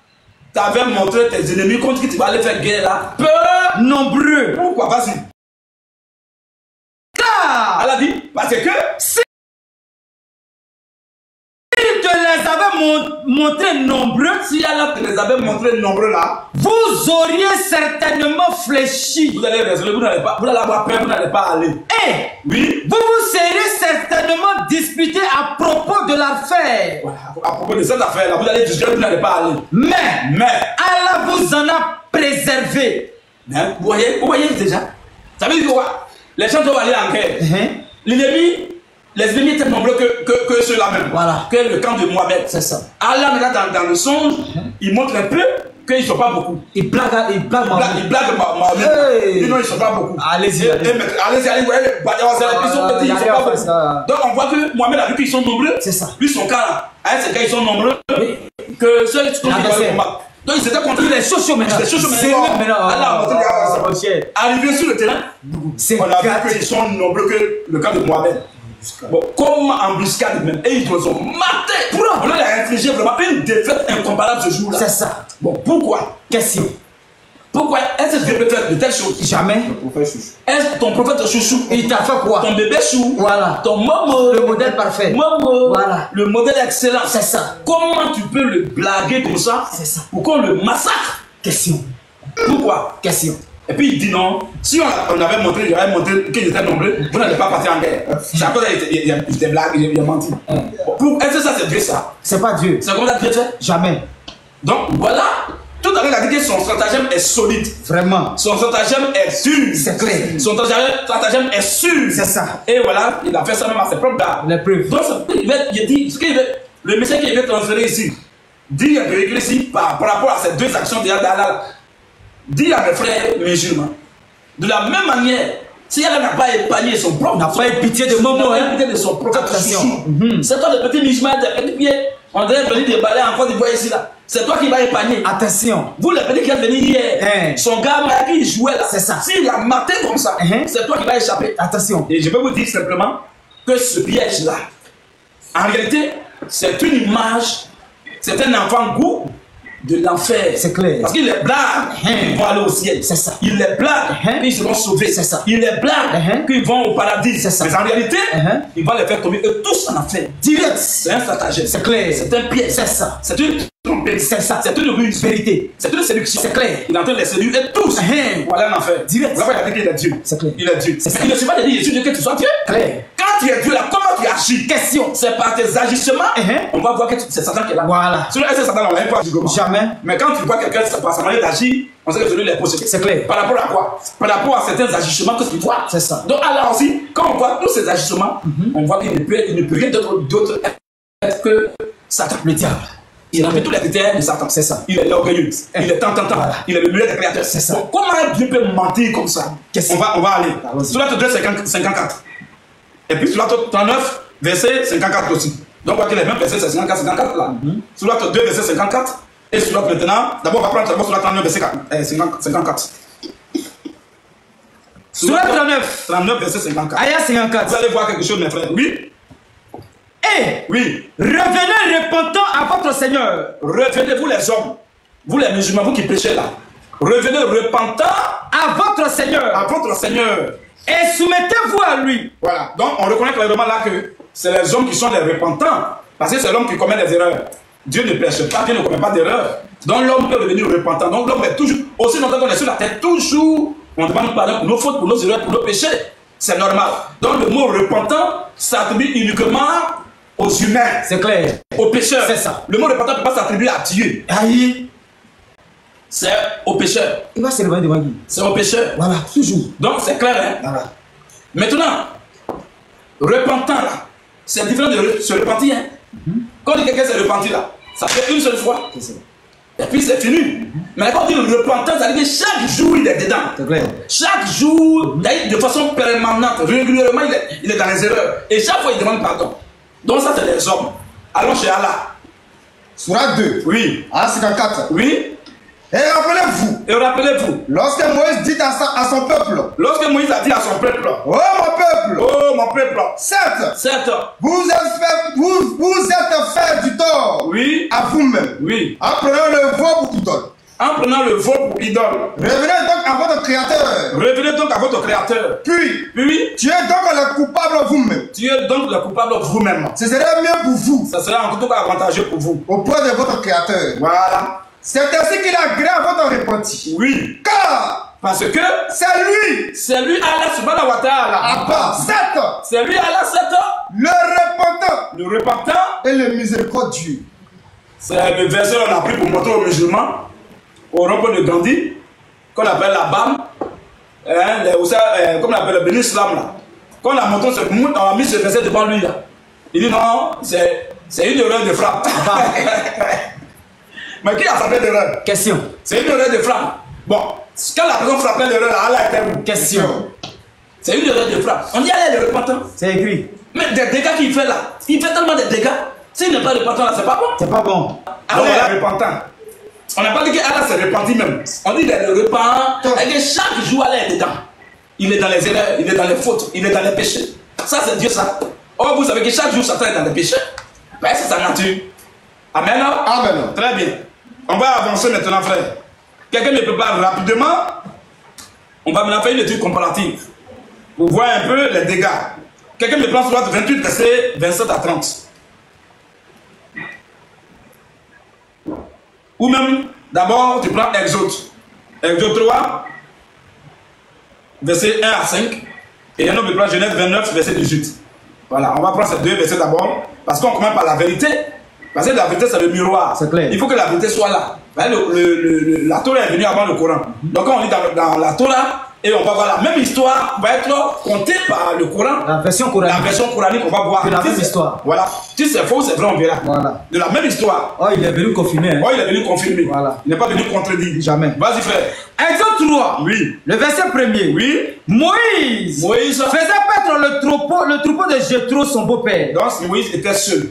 t'avait montré tes ennemis contre qui tu vas aller faire guerre là. Peu Nombreux. Pourquoi? Vas-y. Car Allah dit, parce que il te les avait montrés nombreux, si Allah te les avait montrés nombreux là, vous auriez certainement fléchi. vous allez résoudre, vous n'allez pas, vous allez avoir peur, vous n'allez pas aller. Et Oui. vous vous seriez certainement disputé à propos de l'affaire. Voilà. À propos de cette affaire là, vous allez discuter, vous n'allez pas aller. Mais Mais, Allah vous en a préservé. hein, vous voyez déjà. Ça veut dire quoi? Les gens doivent aller en guerre. Les ennemis étaient nombreux que ceux-là même. Voilà. Que le camp de Mohamed. C'est ça. Allah, maintenant, dans le songe, il montre un peu qu'ils ne sont pas beaucoup. Il blague Il blague Mohamed. Hey. Il dit non, ils ne sont pas beaucoup. Allez-y, allez-y. Allez-y, vous voyez, ils sont petits, ils ne sont pas beaucoup. ça. Donc on voit que Mohamed a vu qu'ils sont nombreux. C'est ça. Lui, son cas là, avec ces gars, ils sont nombreux. Oui. Que ceux qui vont L'adversaire. le combat. Donc ils étaient contre Il est chaud maintenant. Il est chaud C'est maintenant. même maintenant. Allah a montré Oh, que cher. arrivé sur le terrain, C'est on a vu quatre. qu'ils sont nombreux que le camp de Mohamed. Bon, comme embuscade même, et ils nous ont matés. On leur a infligé vraiment une défaite incomparable ce jour-là. C'est ça. Bon, pourquoi? Question. Pourquoi est-ce que Dieu peut faire de telles choses? Jamais. Est-ce que ton prophète chouchou, Il t'a fait quoi? ton bébé chou, Voilà. ton momo, Le modèle parfait. momo, Voilà. le modèle excellent? C'est ça. Comment tu peux le blaguer comme ça? C'est ça. Pour qu'on le massacre? Question. Pourquoi? Question. Et puis il dit non, si on avait montré, j'avais montré qu'ils étaient nombreux, vous n'allez pas partir en guerre. C'est à cause qu'il a blagues, il a menti. Est-ce que ça c'est Dieu ça? C'est pas Dieu. C'est comme ça que Dieu fait? Jamais. Donc voilà, tout à l'heure il a dit que son stratagème est solide. Vraiment. Son stratagème est sûr. C'est clair. Son stratagème est sûr. C'est ça. Et voilà, il a fait ça même à ses propres gars. Les preuves. Donc il dit, le message qu'il veut transférer ici, dit en vérité ici par rapport à ces deux actions d'Allah. Dis à mes frères musulmans, de la même manière, si elle n'a pas épargné son propre, n'a pas eu pitié de Momo, hein, de son propre attention. chouchou. C'est toi le petit musulman, tes petits pieds, on devrait venir déballer encore d'Ivoire ici là. C'est toi qui vas épargner. Attention. Vous les petits qui êtes venus hier, son gars là qui jouait là, C'est ça. s'il a maté comme ça, c'est toi qui vas échapper. Attention. Et je peux vous dire simplement que ce piège là, en réalité, c'est une image, c'est un avant-goût de l'enfer. C'est clair. Parce qu'il les blague qu'ils vont aller au ciel. C'est ça. Il les blague qu'ils seront sauvés. C'est ça. Il les blague qu'ils vont au paradis. C'est ça. Mais en réalité, il va les faire tomber eux tous en enfer. Direct. C'est un stratagème. C'est clair. C'est un piège. C'est ça. C'est une tromperie. C'est ça. C'est une ruse. Vérité. C'est une séduction. C'est clair. Il est en train de les séduire et tous vont aller en enfer. Direct. Voilà pourquoi il a dit qu'il est Dieu. C'est clair. Il est Dieu. C'est ça. Il ne suffit pas de dire je suis Dieu que tu sois Dieu. Clair. Quand tu es Dieu là, comment tu agis? Question. C'est par tes agissements. On va voir que c'est Satan qui est là. Voilà. Sinon, est-ce que Satan on l'a pas dit comment? Jamais. Mais quand tu vois quelqu'un par sa manière d'agir, on sait que celui-là est possédé. C'est clair. Par rapport à quoi? Par rapport à certains agissements que tu vois. C'est ça. Donc alors aussi, quand on voit tous ces agissements, on voit qu'il ne peut rien d'autre être que Satan. Le diable. Il a fait tous les critères de Satan. C'est ça. Il est orgueilleux. Il est tant. Voilà. Il est le meilleur des créateurs. C'est ça. Donc, comment Dieu peut mentir comme ça? On va aller. Sur la 2, 54. Et puis sur la 39, verset 54 aussi. Donc, on voit que les mêmes versets, c'est 54 là. Sur la 2, verset 54. Et sur la maintenant, d'abord, on va prendre sur la 39, verset 54. Sur la 39. 39, verset 54. Aya 54. Vous allez voir quelque chose, mes frères. Oui. Oui. Revenez repentant à votre Seigneur. Revenez, vous les hommes, vous les musulmans, vous qui prêchez là. Revenez repentant à votre Seigneur. À votre Seigneur. Et soumettez-vous à lui. Voilà. Donc on reconnaît clairement là que c'est les hommes qui sont les repentants. Parce que c'est l'homme qui commet des erreurs. Dieu ne pêche pas, Dieu ne commet pas d'erreur. Donc l'homme peut devenir repentant. Donc l'homme est toujours, aussi longtemps qu'on est sur la terre, toujours, on demande pardon pour nos fautes, pour nos erreurs, pour nos péchés. C'est normal. Donc le mot repentant s'attribue uniquement aux humains. C'est clair. Aux pécheurs. C'est ça. Le mot repentant ne peut pas s'attribuer à Dieu. Aïe. C'est aux pécheurs. Il va se lever devant lui. C'est aux pécheurs. Voilà, toujours. Donc c'est clair, hein? Voilà. Maintenant, repentant là, c'est différent de se repentir. Hein? Quand on dit quelqu'un s'est repenti là, ça fait une seule fois. Et puis c'est fini. Mais quand on dit le repentant, ça veut dire que chaque jour il est dedans. C'est clair. Chaque jour, de façon permanente, régulièrement, il est dans les erreurs. Et chaque fois il demande pardon. Donc ça c'est les hommes. Allons chez Allah. Surat 2. Oui. Ah, 54. Oui. Et rappelez-vous, Et rappelez-vous, lorsque Moïse dit à son peuple, lorsque Moïse a dit à son peuple, oh mon peuple, certes, vous êtes fait du tort, oui, à vous-même, oui, en prenant le veau pour idole. En prenant le veau pour idole. Revenez donc à votre créateur. Revenez donc à votre créateur. Puis, tu es donc le coupable vous-même. Tu es donc le coupable vous-même. Ce serait mieux pour vous. Ça serait en tout cas avantageux pour vous. Auprès de votre créateur. Voilà. C'est ainsi qu'il a agréé à votre repenti. Oui. Car parce que c'est lui Allah subhanahu wa ta'ala. Abba, c'est lui Allah le repentant et le miséricordieux. C'est le verset qu'on a pris pour montrer aux musulmans au rond-point de Gandhi, qu'on appelle la BAM, comme on appelle le béni islam là. Quand on a montré on a mis ce verset devant lui là. Il dit non, c'est une erreur de frappe. Mais qui a frappé l'erreur? Question. C'est une erreur de frappe. Bon, quand la personne frappait l'erreur là, Allah était où? Question. C'est une erreur de frappe. On dit Allah est repentant. C'est écrit. Mais des dégâts qu'il fait là, il fait tellement de dégâts. S'il n'est pas repentant là, c'est pas bon. C'est pas bon. Allah est repentant. On n'a pas dit qu'Allah s'est repenti même. On dit qu'il est repentant. Et que chaque jour Allah est dedans. Il est dans les erreurs, il est dans les fautes, il est dans les péchés. Ça c'est Dieu ça. Or vous savez que chaque jour Satan est dans les péchés. Ben, c'est sa nature. Amen. Amen. Très bien. On va avancer maintenant, frère. Quelqu'un me prépare rapidement. On va maintenant faire une étude comparative. Pour voir un peu les dégâts. Quelqu'un me prend sur 28, verset 27 à 30. Ou même, d'abord, tu prends Exode. Exode 3, verset 1 à 5. Et un autre me prend Genèse 29, verset 18. Voilà, on va prendre ces deux versets d'abord. Parce qu'on commence par la vérité. Parce que la vérité, c'est le miroir. C'est clair. Il faut que la vérité soit là. La Torah est venue avant le Coran. Donc quand on lit dans la Torah, et on va voir la même histoire va être contée par le Coran. La version coranique. La version coranique, on va voir. C'est la même histoire. Voilà. Si c'est faux, c'est vrai, on verra. Voilà. De la même histoire. Oh, il est venu confirmer. Hein. Oh, il est venu confirmer. Voilà. Il n'est pas venu contredire. Jamais. Vas-y, frère. Exode 3. Oui. Le verset 1er. Oui. Moïse faisait paître le troupeau de Jéthro, son beau-père. Donc Moïse était seul.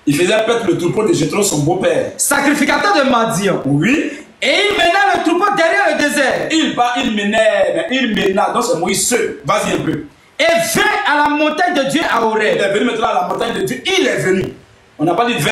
Il faisait paître le troupeau de Jéthro, son beau-père. Sacrificateur de Madian. Oui. Et il mena le troupeau derrière le désert. Il mena. Donc c'est Moïse seul. Vas-y un peu. Et vint à la montagne de Dieu à Horeb. Il est venu maintenant à la montagne de Dieu. Il est venu. On n'a pas dit 20.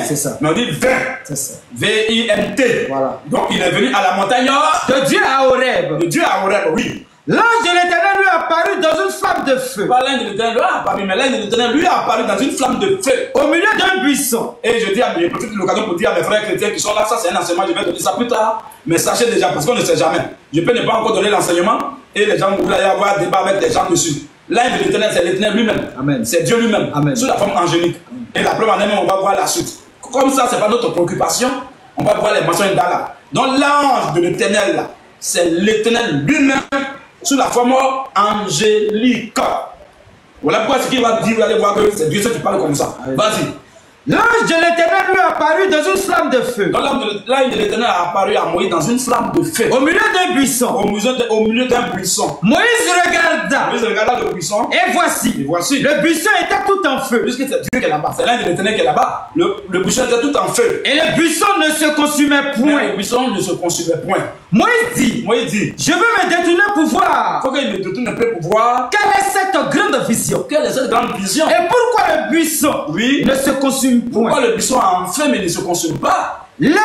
C'est ça. Mais on dit 20. C'est ça. V-I-N-T. Voilà. Donc il est venu à la montagne de Dieu à Horeb. De Dieu à Horeb, oui. L'ange de l'Éternel lui apparut dans une flamme de feu. Pas l'ange de l'Éternel lui a apparu, mais l'ange de l'Éternel lui a apparu dans une flamme de feu. Au milieu d'un buisson. Et je profite de l'occasion pour dire à mes frères chrétiens qui sont là, ça c'est un enseignement, je vais donner ça plus tard. Mais sachez déjà, parce qu'on ne sait jamais. Je peux ne pas encore donner l'enseignement et les gens vont y avoir un débat avec des gens dessus. L'ange de l'Éternel, c'est l'Éternel lui-même. Amen. C'est Dieu lui-même. Amen. Sous la forme angélique. Amen. Et la preuve en elle-même, on va voir la suite. Comme ça, c'est pas notre préoccupation, on va voir les mentions d'Allah. Donc l'ange de l'Éternel, là, c'est l'Éternel lui-même sous la forme angélique. Voilà pourquoi ce qu'il va dire, vous allez voir que c'est Dieu qui parle comme ça. Vas-y. L'ange de l'Éternel lui apparut dans une flamme de feu. Donc l'ange de l'Éternel a apparu à Moïse dans une flamme de feu. Au milieu d'un buisson. Au milieu d'un buisson. Moïse regarda. Moïse regarda le buisson. Et voici. Le buisson était tout en feu. Puisque c'est Dieu qui est là-bas. C'est l'ange de l'Éternel qui est là-bas. Le buisson était tout en feu. Et le buisson ne se consumait point. Mais le buisson ne se consumait point. Moïse dit, je veux me détourner pour voir. Il faut qu'il me détourne un peu pour voir. Quelle est cette grande vision? Quelle est cette grande vision? Et pourquoi le buisson ne se consume point? Pourquoi le buisson a en feu mais ne se consume pas? L'Éternel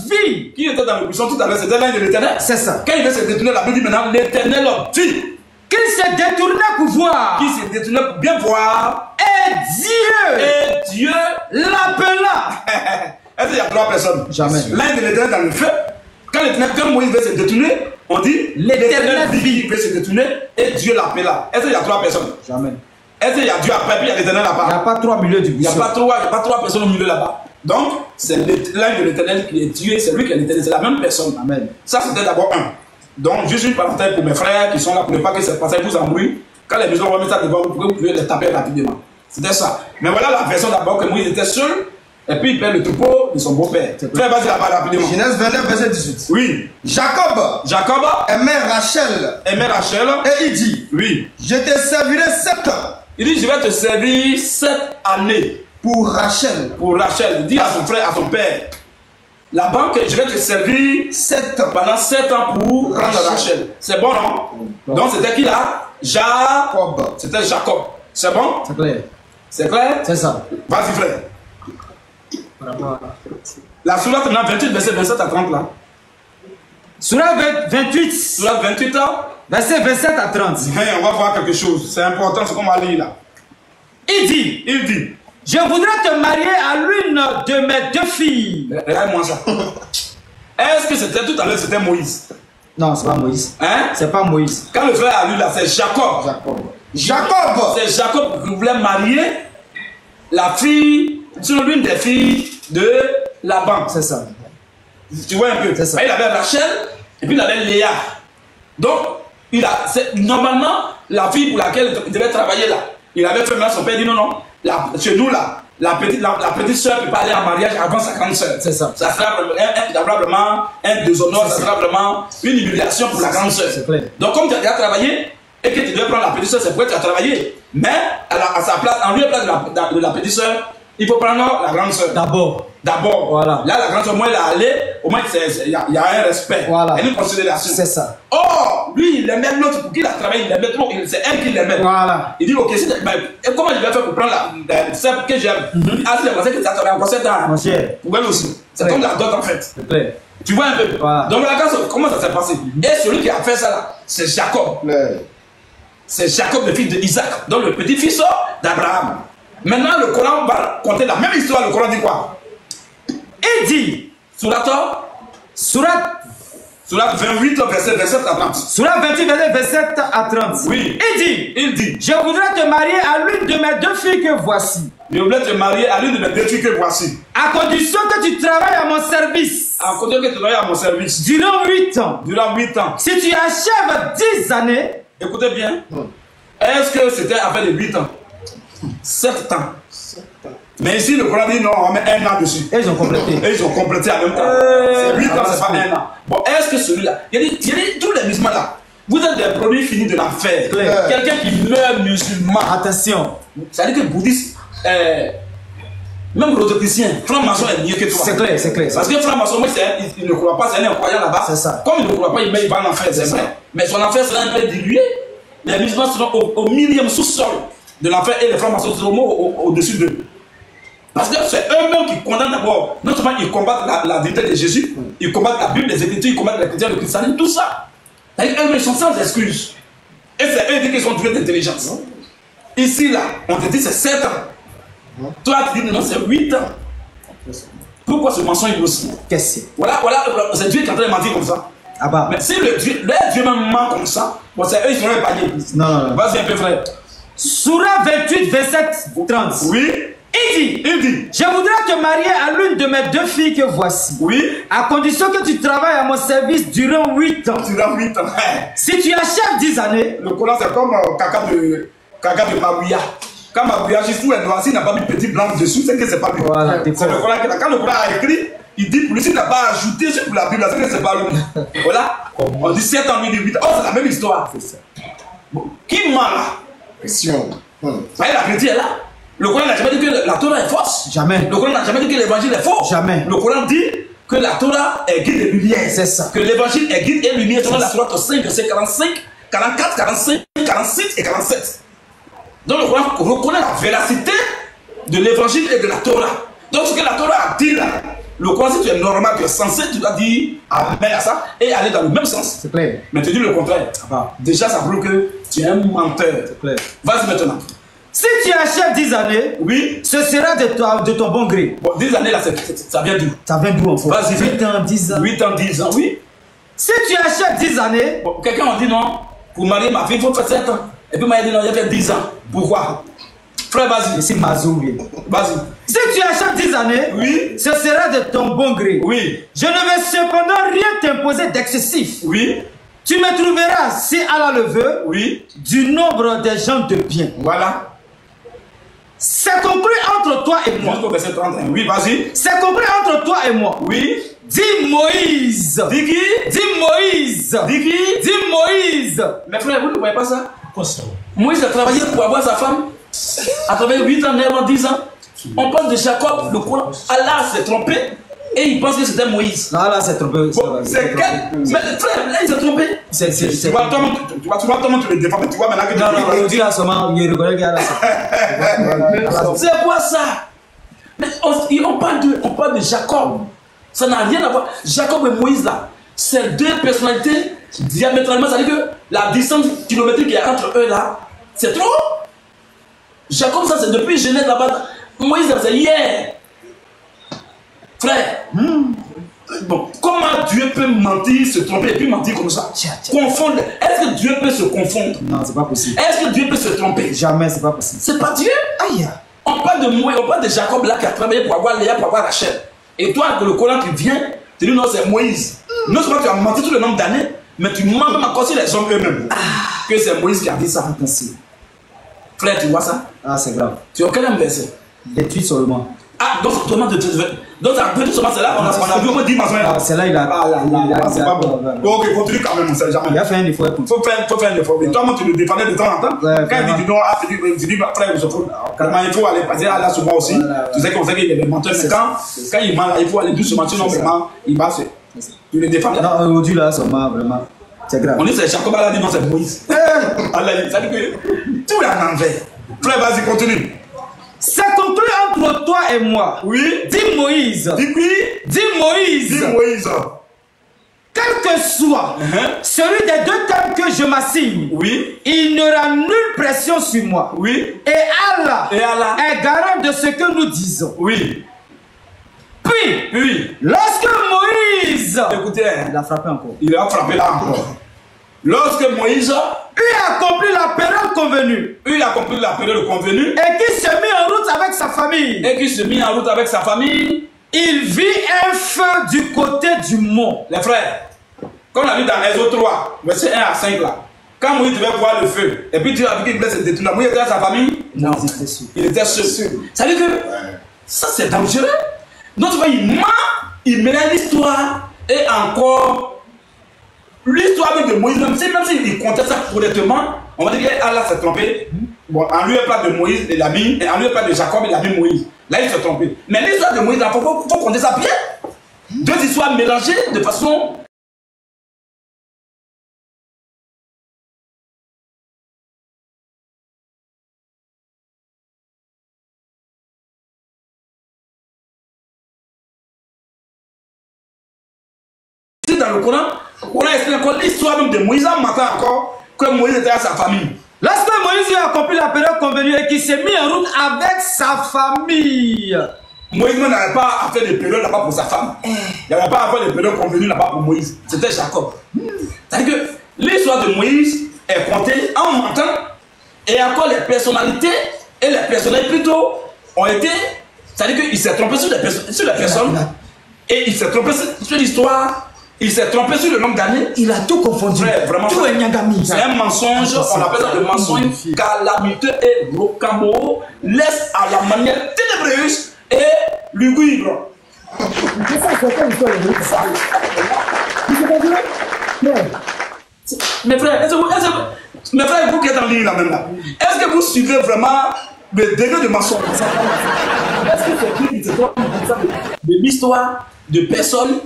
vit. Qui était dans le buisson tout à l'heure? C'était l'ange de l'Éternel. C'est ça. Quand il veut se détourner, la Bible dit maintenant l'Éternel vit. Qu'il s'est détourné pour voir. Qui s'est détourné pour bien voir. Et Et Dieu l'appela. Est-ce qu'il y a 3 personnes? Jamais. L'un de l'éternel dans le feu. Quand Moïse veut se détourner, on dit l'éternel vit, il veut se détourner et Dieu l'appela. Est-ce qu'il y a 3 personnes? Jamais. Est-ce qu'il y a Dieu après, puis il y a l'éternel là-bas? Il n'y a pas 3 milieux du Il n'y a pas 3 personnes au milieu là-bas. Donc, c'est l'un de l'éternel qui est Dieu, c'est lui qui est l'éternel, c'est la même personne. Amen. Ça, c'était d'abord un. Donc, juste une parenthèse pour mes frères qui sont là pour ne pas que cette passage vous embrouille. Quand les maisons vont mettre ça devant vous, pouvez les taper rapidement. C'était ça. Mais voilà la version d'abord que Moïse était seul, et puis il perd le troupeau de son beau-père. Frère, vas-y là-bas rapidement. Genèse 29, verset 18. Oui. Jacob aimait Rachel. Et il dit, oui. Je te servirai 7 ans. Il dit, je vais te servir 7 années. Pour Rachel. Pour Rachel. Il dit à son frère, à son père, la banque, je vais te servir 7 ans. Pendant 7 ans pour Rachel. C'est bon, non? Donc c'était qui là? Jacob. C'était Jacob. C'est bon? C'est clair. C'est clair? C'est ça. Vas-y, frère. La sourate 28, verset 27 à 30 là. Sourate 28. Sourate 28 ans. Verset 27 à 30. On va voir quelque chose. C'est important ce qu'on va lire là. Il dit, je voudrais te marier à l'une de mes 2 filles. Regarde-moi ça. Est-ce que c'était tout à l'heure, c'était Moïse? Non, c'est pas Moïse. Hein? C'est pas Moïse. Quand le frère a lu là, c'est Jacob. C'est Jacob qui voulait marier la fille, sur l'une des filles de Laban. C'est ça. Tu vois un peu? C'est ça. Il avait Rachel et puis il avait Léa. Donc, normalement, la fille pour laquelle il devait travailler là, il avait fait mal, son père dit non, chez nous là, la petite soeur ne peut pas aller en mariage avant sa grande soeur. C'est ça. Ça sera vraiment un déshonneur, ça sera vraiment une humiliation pour la grande soeur. C'est clair. Donc, comme tu as déjà travaillé et que tu devais prendre la petite soeur, c'est pourquoi tu as travaillé. Mais à sa place, en lieu de place de la petite soeur, il faut prendre la grande soeur. D'abord. Voilà. Là, la grande soeur, moi, elle est allée, au moins, il y a un respect. Voilà. Et une considération. C'est ça. Oh, lui, il aimait l'autre pour qui il a travaillé, il l'aimait trop, c'est elle qui l'aimait. Voilà. Il dit, ok, comment je vais faire pour prendre celle que j'aime? Ah, si, j'ai pensé que ça t'aurait encore 7 ans. Pour elle aussi. C'est comme la dot en fait. C'est clair. Tu vois un peu? Voilà. Donc, la comment ça s'est passé? Et celui qui a fait ça là, c'est Jacob. C'est Jacob, le fils d'Isaac, donc le petit-fils d'Abraham. Maintenant, le Coran va conter la même histoire. Le Coran dit quoi? Il dit, Sourate 28, verset 27 à 30. Sourate 28, verset 27 à 30. Oui. Il dit, je voudrais te marier à l'une de mes 2 filles que voici. Je voudrais te marier à l'une de mes 2 filles que voici. À condition que tu travailles à mon service. À condition que tu travailles à mon service. Durant 8 ans. Durant 8 ans. Si tu achèves 10 années. Écoutez bien. Est-ce que c'était après les 8 ans? 7 ans. Mais ici, le Coran dit non, on met 1 an dessus. Et ils ont complété. Et ils ont complété en même temps. C'est 8 ans, c'est pas 1 an. Bon, est-ce que celui-là, il y a tous les musulmans là, vous êtes des produits finis de l'enfer. Quelqu'un qui meurt musulman. Attention. Ça veut dire que bouddhiste, même l'orthodoxien, franc-maçon est mieux que toi. C'est clair, c'est clair. Parce que franc-maçon, moi, il ne croit pas, c'est un incroyant là-bas. C'est ça. Comme il ne croit pas, il va en enfer, c'est vrai. Mais son enfer sera un peu dilué. Les musulmans seront au millième sous-sol de l'enfer et les francs-maçons seront au-dessus d'eux. Parce que c'est eux-mêmes qui condamnent d'abord. Non seulement ils combattent la divinité de Jésus, ils combattent la Bible, les Écritures, ils combattent les chrétiens, le christianisme, tout ça. Eux-mêmes, ils sont sans excuses. Et c'est eux qui disent qu'ils sont doués d'intelligence. Ici, là, on te dit c'est 7 ans. Toi, tu dis non, c'est 8 ans. Pourquoi ce mensonge aussi? Qu'est-ce que c'est? Voilà, c'est Dieu qui est en train de mentir comme ça. Ah bah. Mais si leur Dieu même ment comme ça, bon, c'est eux qui seront épargnés. Non. Vas-y un peu, frère. Sourate 28, verset 30. Oui. Il dit, je voudrais te marier à l'une de mes 2 filles que voici. Oui. À condition que tu travailles à mon service durant 8 ans. Durant 8 ans. Si tu achèves 10 années. Le Coran, c'est comme caca de Mabouya. Quand Mabouya, juste où elle doit, s'il n'a pas mis petit blanc dessus, c'est que c'est pas lui. Voilà, c'est le Coran qui est là. Quand le Coran a écrit, il dit pour lui, s'il n'a pas ajouté sur la Bible, c'est que c'est pas lui. Voilà. On dit 7 ans, lui dit 8 ans. Oh, c'est la même histoire. C'est ça. Bon. Qui ment là? Question. La vérité est là. Le Coran n'a jamais dit que la Torah est fausse. Jamais. Le Coran n'a jamais dit que l'évangile est faux. Jamais. Le Coran dit que la Torah est guide et lumière. C'est ça. Que l'évangile est guide et lumière. Selon la Torah 5, verset 45, 44, 45, 46 et 47. Donc le Coran reconnaît la véracité de l'évangile et de la Torah. Donc ce que la Torah a dit là, le Coran, si tu es normal, tu es censé, tu dois dire amen à ça et aller dans le même sens. C'est clair. Mais tu dis le contraire. Ah bah. Déjà, ça prouve que tu es un menteur. C'est clair. Vas-y maintenant. Si tu achètes 10 années, oui, ce sera de ton bon gré. Bon, 10 années là, ça vient d'où? Ça vient d'où en fait? Vas-y, 8 ans, 10 ans. 8 ans, 10 ans, oui. Si tu achètes 10 années... Bon, quelqu'un m'a dit non, pour marier ma fille, il faut faire 7 ans. Et puis m'a dit non, il a fait 10 ans. Pourquoi? Frère, vas-y. C'est Mazou. Vas-y. Si tu achètes 10 années, oui, ce sera de ton bon gré. Oui. Je ne vais cependant rien t'imposer d'excessif. Oui. Tu me trouveras, si Allah le veut, oui, du nombre des gens de bien. Voilà. C'est compris entre toi et moi. Jusqu'au verset 31. Oui, vas-y. C'est compris entre toi et moi. Oui. Dis Moïse. Dis qui? Dis Moïse. Dis qui? Dis Moïse. Mes frères, vous ne voyez pas ça? Moïse a travaillé pour avoir sa femme à travers 8 ans, 9 ans, 10 ans. On parle de Jacob, le Coran. Allah s'est trompé et il pense que c'était Moïse. Non, Allah s'est trompé. Bon, c'est quel? Mais frère, là il s'est trompé. Tu vois, toi, tu le défends, mais tu vois maintenant que tu... Non, dis là seulement, il reconnaît qu'il y a là. C'est quoi ça? Mais on parle de Jacob. Ça n'a rien à voir. Jacob et Moïse là, c'est deux personnalités diamétralement. C'est-à-dire que la distance kilométrique qu'il y a entre eux là, c'est trop. Jacob, ça c'est depuis Genèse là-bas. Moïse, c'est hier. Frère, bon, comment Dieu peut mentir, se tromper et puis mentir comme ça? Confondre. Est-ce que Dieu peut se confondre? Non, c'est pas possible. Est-ce que Dieu peut se tromper? Jamais, c'est pas possible. C'est pas Dieu. Aïe. On parle de Moïse, on parle de Jacob là qui a travaillé pour avoir Léa, pour avoir Rachel. Et toi, que le Coran qui vient, tu dis non, c'est Moïse. Non seulement tu as menti tout le nombre d'années, mais tu mens même encore sur les hommes eux-mêmes. Que c'est Moïse qui a dit ça. Attention. Frère, tu vois ça? Ah, c'est grave. Tu as aucun verset? Détruit seulement. Ah, donc seulement de donc ça peut seulement, c'est là on a vu au moins 10 mensonges. Ah, c'est là il a. Ah là, c'est pas bon. Ok, continue quand même, on sait jamais. Il a fait un effort. Faut faire un effort. Mais toi, tu le défendais de temps en temps. Quand il dit non, tu dis frère, je faut. Il faut aller passer là souvent aussi. Tu sais qu'on sait qu'il y a des menteurs, mais quand il ment là, il faut aller doucement, sinon vraiment, il va se. Tu le défends. Non, aujourd'hui là, seulement vraiment. C'est grave. On dit c'est Jacob là, dit non, c'est Moïse. Allah, ça dit que tout est en envers. Frère, vas-y, continue. C'est conclu entre toi et moi. Oui. Dis Moïse. Dis qui? Dis Moïse. Dis Moïse. Quel que soit celui des deux thèmes que je m'assigne, oui, il n'aura nulle pression sur moi. Oui. Et Allah est garant de ce que nous disons. Oui. Puis, lorsque Moïse... Écoutez, il a frappé encore. Il a frappé là encore. Lorsque Moïse eut accompli la période convenue. Il a accompli la période convenue. Et qui s'est mis en route avec sa famille. Il vit un feu du côté du mont. Les frères, comme on a vu dans Exode 3, verset 1 à 5 là. Quand Moïse devait voir le feu, et puis Dieu a vu qu'il voulait se détourner, Moïse était à sa famille? Non, il était seul. Il était seul. Ça veut dire que ça c'est dangereux. Donc il ment, il mélange l'histoire et encore l'histoire de Moïse, même s'il comptait ça correctement, on va dire qu'Allah s'est trompé. Bon, en lui, il parle de Moïse, il a mis, et en lui, il parle de Jacob, il a mis Moïse. Là, il s'est trompé. Mais l'histoire de Moïse, il faut compter ça bien. Deux histoires mélangées de façon. Dans le Coran, on explique encore l'histoire même de Moïse en matin encore que Moïse était à sa famille. Lorsque Moïse a accompli la période convenue et qu'il s'est mis en route avec sa famille. Moïse n'avait pas à faire des périodes là-bas pour sa femme. Il n'y avait pas à faire des périodes convenues là-bas pour Moïse. C'était Jacob. C'est-à-dire que l'histoire de Moïse est contée en mentant et encore les personnalités et les personnels plutôt ont été. C'est-à-dire qu'il s'est trompé sur les personnes et il s'est trompé sur l'histoire. Il s'est trompé sur le nombre d'années. Il a tout confondu. Frère, vraiment. Tout est nyangami. C'est un mensonge. On appelle ça le mensonge calamiteux et rocambeau. Laisse à la manière ténébreuse et lugubre. Mes frères, vous qui êtes en ligne là même là, est-ce que vous suivez vraiment le degré de mensonge? Est-ce que c'est de l'histoire, de personnes,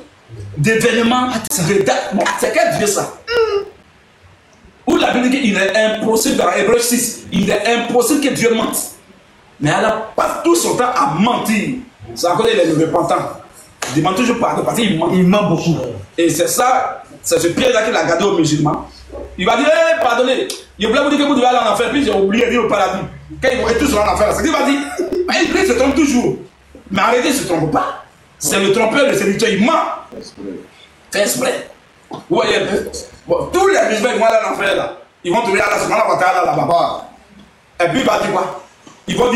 d'événements, de dates? Bon, c'est quel Dieu ça? Où la Bible dit qu'il est impossible, dans Hébreux 6, il est impossible que Dieu mente. Mais elle a pas tout son temps à mentir. C'est encore les repentants. Il demande toujours pardon parce qu'il ment. Il ment beaucoup. Et c'est ça, c'est ce piège-là qu'il a gardé aux musulmans. Il va dire, hey, pardonnez, je voulais vous dire que vous devez aller en enfer, puis j'ai oublié de dire au paradis. Quand ils vont être tous dans l'enfer, c'est qu'il va dire, il se trompe toujours. Mais arrêtez, il ne se trompe pas. C'est le trompeur, le séducteur, il ment. Fait exprès. Vous voyez un peu. Bon, tous les musulmans qui vont aller en enfer là, ils vont trouver Allah subhanahu wa ta'ala là-bas. Et puis il va dire quoi? Ils vont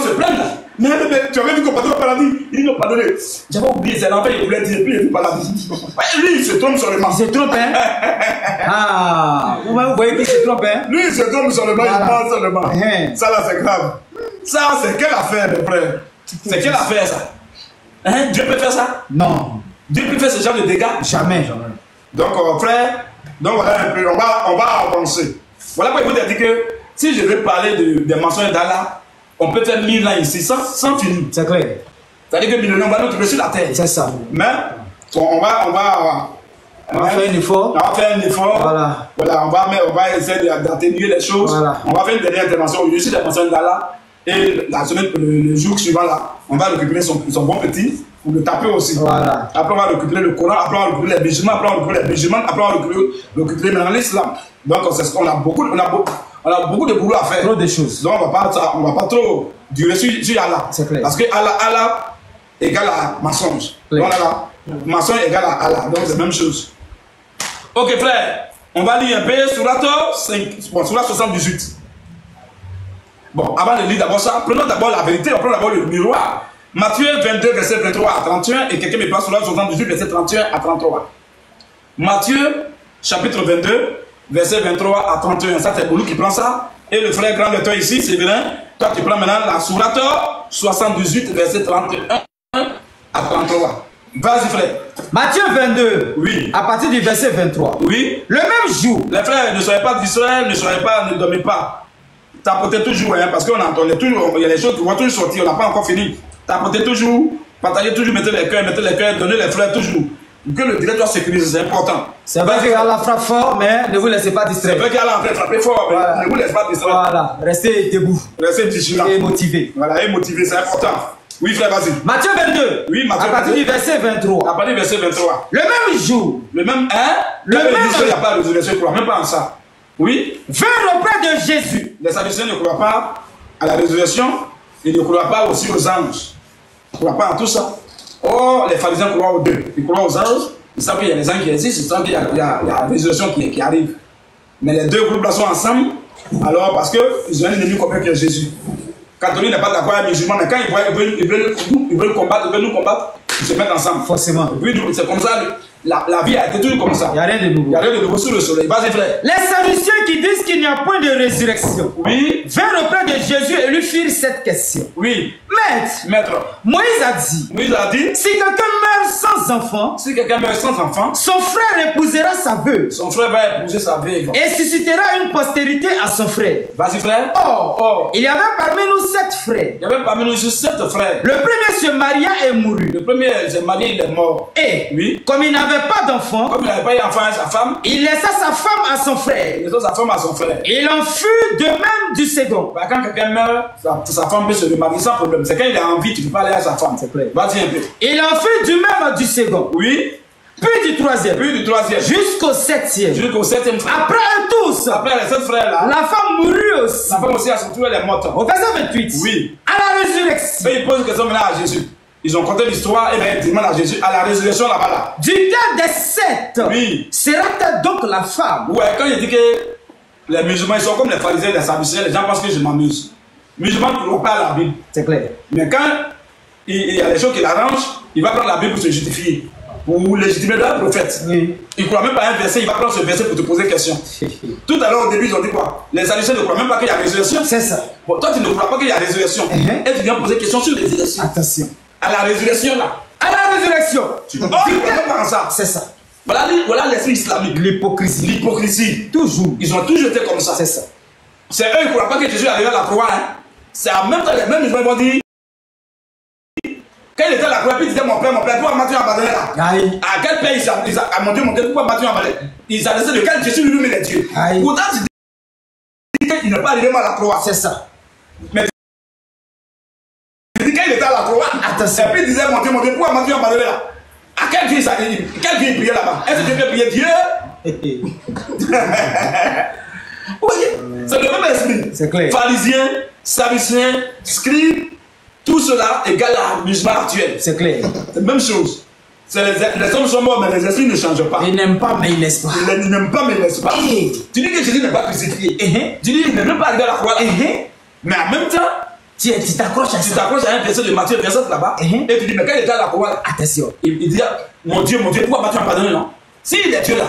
se plaindre là. Mais tu avais dit qu'on partait au paradis. Ils n'ont pas donné. J'avais oublié, c'est l'enfer, il voulait dire, puis il est au paradis. Lui, il se trompe sur le mal. Il se trompe, hein? Ah, vous voyez qu'il se trompe, hein? Lui, il se trompe sur le mal, il pense sur le mal. Ça là, c'est grave. Ça, c'est quelle affaire, mes frères? C'est quelle affaire, ça? Hein? Dieu peut faire ça? Non. Dieu peut faire ce genre de dégâts? Jamais. Donc, frère, donc voilà un peu, on va avancer. Voilà pourquoi il faut dire que si je veux parler des mensonges d'Allah, on peut faire 1000 ans ici sans finir. C'est clair. C'est-à-dire que 1000 ans, on va nous trouver sur la terre. C'est ça. Mais on va faire un effort. On va faire un effort. Voilà, on va essayer d'atténuer les choses. Voilà. On va faire une dernière intervention. Je suis des mensonges d'Allah. Et la semaine, le jour suivant, là, on va récupérer son bon petit pour le taper aussi. Voilà. Après, on va récupérer le Coran, après, on va récupérer les musulmans, après, on va récupérer les musulmans, après, on va récupérer maintenant l'islam. Donc, c'est ce qu'on a beaucoup de boulot à faire. Trop de choses. Donc, on va pas trop durer sur Allah. C'est clair. Parce que Allah égale à mensonge. Donc, mensonge égale à Allah. Donc, c'est la même chose. Ok, frère, on va lire un peu sur la 78. Bon, avant de lire d'abord ça, prenons d'abord la vérité, prenons d'abord le miroir. Matthieu 22, verset 23 à 31, et quelqu'un me passe sur la 78, verset 31 à 33. Matthieu, chapitre 22, verset 23 à 31. Ça, c'est Boulou qui prend ça. Et le frère grand lecteur ici, Séverin, toi tu prends maintenant la sourate 78, verset 31 à 33. Vas-y, frère. Matthieu 22, oui. À partir du verset 23. Oui. Le même jour. Les frères, ne soyez pas d'Israël, ne dormez pas. Tapotez toujours, hein, parce qu'on entend toujours, il y a des choses qui vont toujours sortir, on n'a pas encore fini. Tapotez toujours, partagez toujours, mettez les cœurs, donnez les fleurs toujours. Que le directeur sécurise, c'est important. C'est vrai qu'Allah frappe fort, mais ne vous laissez pas distraire. C'est vrai qu'Allah a frappé fort, mais voilà. Ne vous laissez pas distraire. Voilà, restez debout. Restez vigilant. Et motivé. Voilà, et motivé, c'est important. Oui, frère, vas-y. Matthieu 22. Oui, Matthieu 22. À partir du verset 23. À partir du verset 23. Le même jour. Le même, hein? Le même jour. Il n'y a pas de résurrection, il ne croit même pas en ça. Oui. Vint auprès de Jésus. Les Sadducéens ne croient pas à la résurrection, ils ne croient pas aussi aux anges. Ils ne croient pas en tout ça. Or, les pharisiens croient aux deux. Ils croient aux anges, ils savent qu'il y a des anges qui existent, ils savent qu'il y a la résurrection qui arrive. Mais les deux groupes là sont ensemble, alors parce qu'ils ont un ennemi commun qui est Jésus. Catholique n'est pas d'accord avec les musulmans, mais quand ils veulent combattre, ils veulent nous combattre, ils se mettent ensemble. Forcément. Oui, c'est comme ça. La vie a été toujours comme ça. Il n'y a rien de nouveau. Il n'y a rien de nouveau sous le soleil. Vas-y, frère. Les Sadducéens qui disent qu'il n'y a point de résurrection. Oui. Vinrent auprès de Jésus et lui firent cette question. Oui. Maître. Moïse a dit. Si quelqu'un meurt sans enfant. Son frère épousera sa veuve. Son frère va épouser sa veuve. Et suscitera une postérité à son frère. Vas-y, frère. Or, il y avait parmi nous 7 frères. Le premier se maria et mourut. Le premier s'est marié, il est mort. Et oui. Comme il n'avait pas d'enfant, comme il n'avait pas eu d'enfant à sa femme, il laissa sa femme à son frère. Il en fut de même du second. Bah, quand quelqu'un meurt, sa femme peut se remarier sans problème. C'est quand il a envie, tu ne peux pas aller à sa femme. Vas-y un peu. Il en fut du même du second. Oui. Puis du troisième. Jusqu'au septième. Frère. Après eux tous. Après les 7 frères là. La femme mourut aussi. La femme aussi à son tour, elle est morte. Au verset 28. Oui. À la résurrection. Mais ils posent une question maintenant à Jésus. Ils ont conté l'histoire et bien ils demandent à Jésus à la résurrection là-bas là. Du cas des 7. Oui. Sera-t-elle donc la femme? Ouais, quand il dit que les musulmans ils sont comme les pharisiens, les sadducéens, les gens pensent que je m'amuse. Les musulmans ne croient pas à la Bible. C'est clair. Mais quand il y a des choses qui l'arrangent, il va prendre la Bible pour se justifier. Pour légitimer le prophète. Oui. Il ne croit même pas à un verset, il va prendre ce verset pour te poser une question. Tout à l'heure au début ils ont dit quoi? Les sadducéens ne croient même pas qu'il y a résurrection. C'est ça. Bon, toi tu ne crois pas qu'il y a résurrection. Et tu viens poser une question sur les résurrection. Attention. À la résurrection là. À la résurrection. Tu ne crois pas en ça. C'est ça. Voilà l'esprit islamique. L'hypocrisie. Toujours. Ils ont toujours été comme ça. C'est ça. C'est eux qui ne croient pas que Jésus est arrivé à la croix. Hein. C'est en même temps les mêmes musulmans vont dire. Quand il était à la croix, puis il disait mon père, pourquoi m'as-tu abandonné là? Aïe. À quel pays mon Dieu, pourquoi m'as-tu abandonné? Il s'est laissé de quel Jésus lui-même est Dieu. Aïe. Pourtant, tu dis qu'il n'est pas arrivé à la croix. C'est ça. Mais il dit quand il était à la croix, attention. Et puis il disait mon Dieu, pourquoi m'as-tu abandonné là? À quel Dieu il priait là-bas? Est-ce que Dieu peut prier Dieu? Oui, c'est le même esprit. C'est clair. Pharisien, Sadducéens, scribes, tout cela égale l'amusement actuel. C'est clair. C'est la même chose. Les hommes sont morts, mais les esprits ne changent pas. Ils n'aiment pas, mais ils laissent pas. Ils n'aiment pas, mais ils laissent pas. Tu dis que Jésus n'est pas crucifié. Tu dis qu'il n'est même pas arrivé à la croix. Mais en même temps, tu t'accroches à ça. Tu t'accroches à un verset de Matthieu 27 là-bas. Et tu dis, mais quand il était à la croix, attention. Il dit, mon Dieu, pourquoi pas tu m'as pardonné, non? S'il est Dieu là,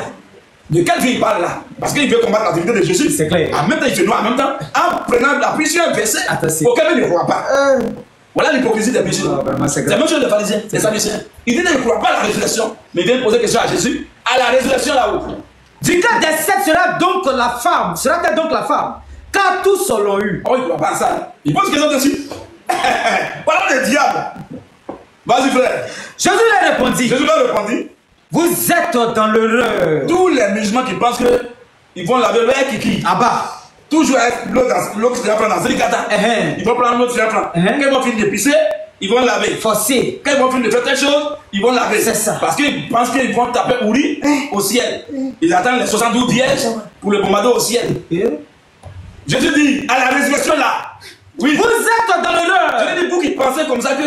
de quel Dieu il parle là? Parce qu'il veut combattre la divinité de Jésus. C'est clair. En même temps, il se noie. En même temps, en prenant l'appui sur un verset auquel il ne croit pas. Voilà l'hypocrisie des péchés. C'est la même chose des pharisiens, des sadducéens. Ils disent qu'ils ne croient pas à la résurrection, mais ils viennent poser question à Jésus. À la résurrection là-haut. Du cas des sept sera donc la femme. Sera-t-elle donc la femme? Car tous l'ont eu. Oh, ils ne croient pas à ça. Ils posent question dessus. Voilà le diable. Vas-y frère. Jésus leur répondit. Jésus leur répondit. Vous êtes dans l'erreur. Tous les musulmans qui pensent qu'ils vont laver leur kiki. Ah bah. Toujours l'autre qui va prendre dans Zélicata. Ils vont prendre l'autre qui va prendre. Quand ils vont finir de pisser, ils vont laver. Forcé. Quand ils vont finir de faire telle chose, ils vont laver. C'est ça. Parce qu'ils pensent qu'ils vont taper Ouri au ciel. Ils attendent les 72 vierges pour le bombarder au ciel. Jésus dit, à la résurrection là. Oui. Vous êtes dans l'erreur. Jésus dit, vous qui pensez comme ça que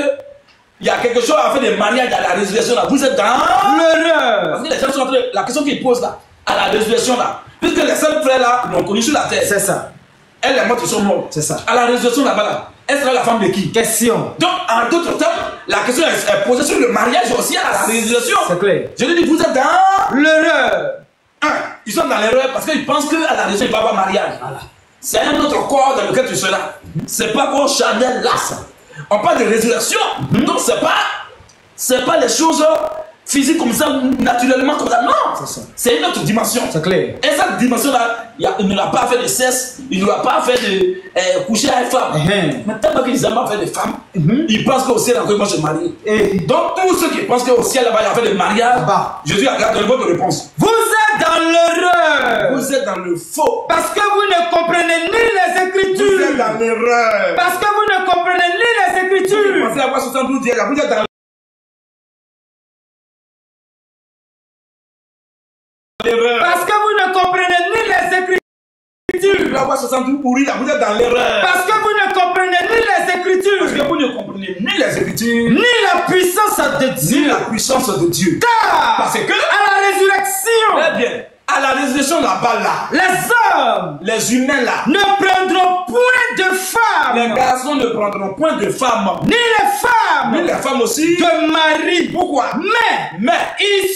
il y a quelque chose à faire de mariage à la résurrection là. Vous êtes dans l'erreur. Parce que les gens sont en train, la question qu'ils posent là, à la résurrection là. Puisque les seuls frères là l'ont connu sur la terre. C'est ça. Elles, les morts, ils sont morts. C'est ça. À la résurrection là-bas là, elle sera la femme de qui? Question. Donc, en d'autres termes, la question est posée sur le mariage aussi à la résurrection. C'est clair. Je lui dis, vous êtes dans l'erreur. Ils sont dans l'erreur parce qu'ils pensent qu'à la résurrection, il va y avoir mariage. Voilà. C'est un autre corps dans lequel tu seras. C'est pas corps charnel là. On parle de résurrection. Donc, c'est pas les choses physiques comme ça, naturellement comme ça. Non. C'est une autre dimension. C'est clair. Et cette dimension-là, il n'aura pas fait de cesse, il n'aura pas fait de coucher avec une femme. Mais tellement qu'ils n'aiment pas faire de femmes, ils pensent qu'au ciel, ils vont se marier. Donc, tous ceux qui pensent qu'au ciel, il va y avoir des mariages, Jésus a donné votre réponse. Vous êtes dans l'erreur. Vous êtes dans le faux. Parce que vous ne comprenez ni les Écritures. Vous êtes dans l'erreur. Parce que vous ne comprenez ni les Écritures. Vous pensez avoir 72 dièges, vous êtes dans l'erreur. Parce que vous ne comprenez ni les Écritures. Vous avoir 72 pourris, vous êtes dans l'erreur. Parce que vous ne comprenez ni les Écritures. Parce que vous ne comprenez ni les Écritures, ni la puissance de Dieu. Ni la puissance de Dieu. Car parce que à la résurrection, très bien, à la résurrection là-bas là, les hommes, les humains là, ne prendront point de femmes. Les garçons ne prendront point de femmes. Ni les femmes aussi. De mari. Pourquoi? Mais ils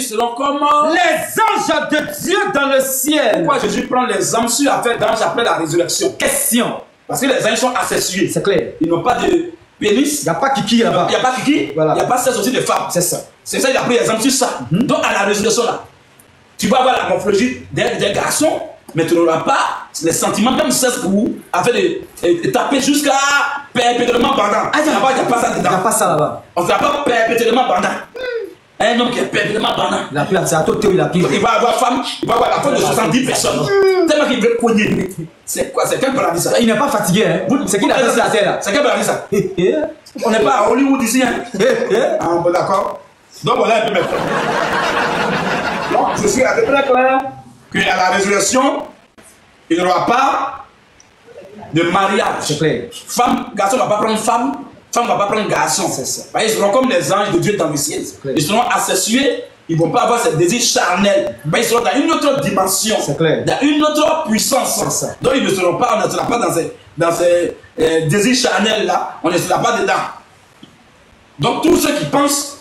seront comme les anges de Dieu dans le ciel. Pourquoi Jésus prend les hommes sur affaire d'anges après la résurrection? Question. Parce que les anges sont asexués. C'est clair. Ils n'ont pas de pénis. Il n'y a pas kiki là-bas. Il n'y a pas kiki. Voilà. Il n'y a pas sexe aussi de femmes. C'est ça. C'est ça, il a pris les hommes sur ça. Donc à la résurrection là, tu vas avoir la morphologie des garçons, mais tu n'auras pas les sentiments, même sexe pour vous, afin de taper jusqu'à perpétuellement bandant. Ah, là-bas, il n'y a pas ça dedans. Il n'y a pas ça là-bas. On ne va pas perpétuellement bandant. Un homme qui est perpétuellement bandant. Il a pris, c'est à toi il a pris. Il va avoir femme, il va avoir la femme de 70 personnes. Tellement qu'il veut cogner. C'est quoi? C'est quel paradis ça? Il n'est pas fatigué, hein? C'est qui la place la terre là? C'est quel paradis ça? On n'est pas à Hollywood ici, hein? Ah, bon, d'accord. Donc voilà un peu mes frères. Donc, je suis à peu près clair qu'à la résurrection, il n'y aura pas de mariage. C'est clair. Femme, garçon ne va pas prendre femme, femme ne va pas prendre garçon. C'est ça. Ils seront comme les anges de Dieu dans le ciel. Ils seront asexués, ils ne vont pas avoir ce désir charnel. Ils seront dans une autre dimension. C'est clair. Dans une autre puissance. C'est ça. Donc ils ne seront pas, on ne sera pas dans ces désirs charnels là, on ne sera pas dedans. Donc tous ceux qui pensent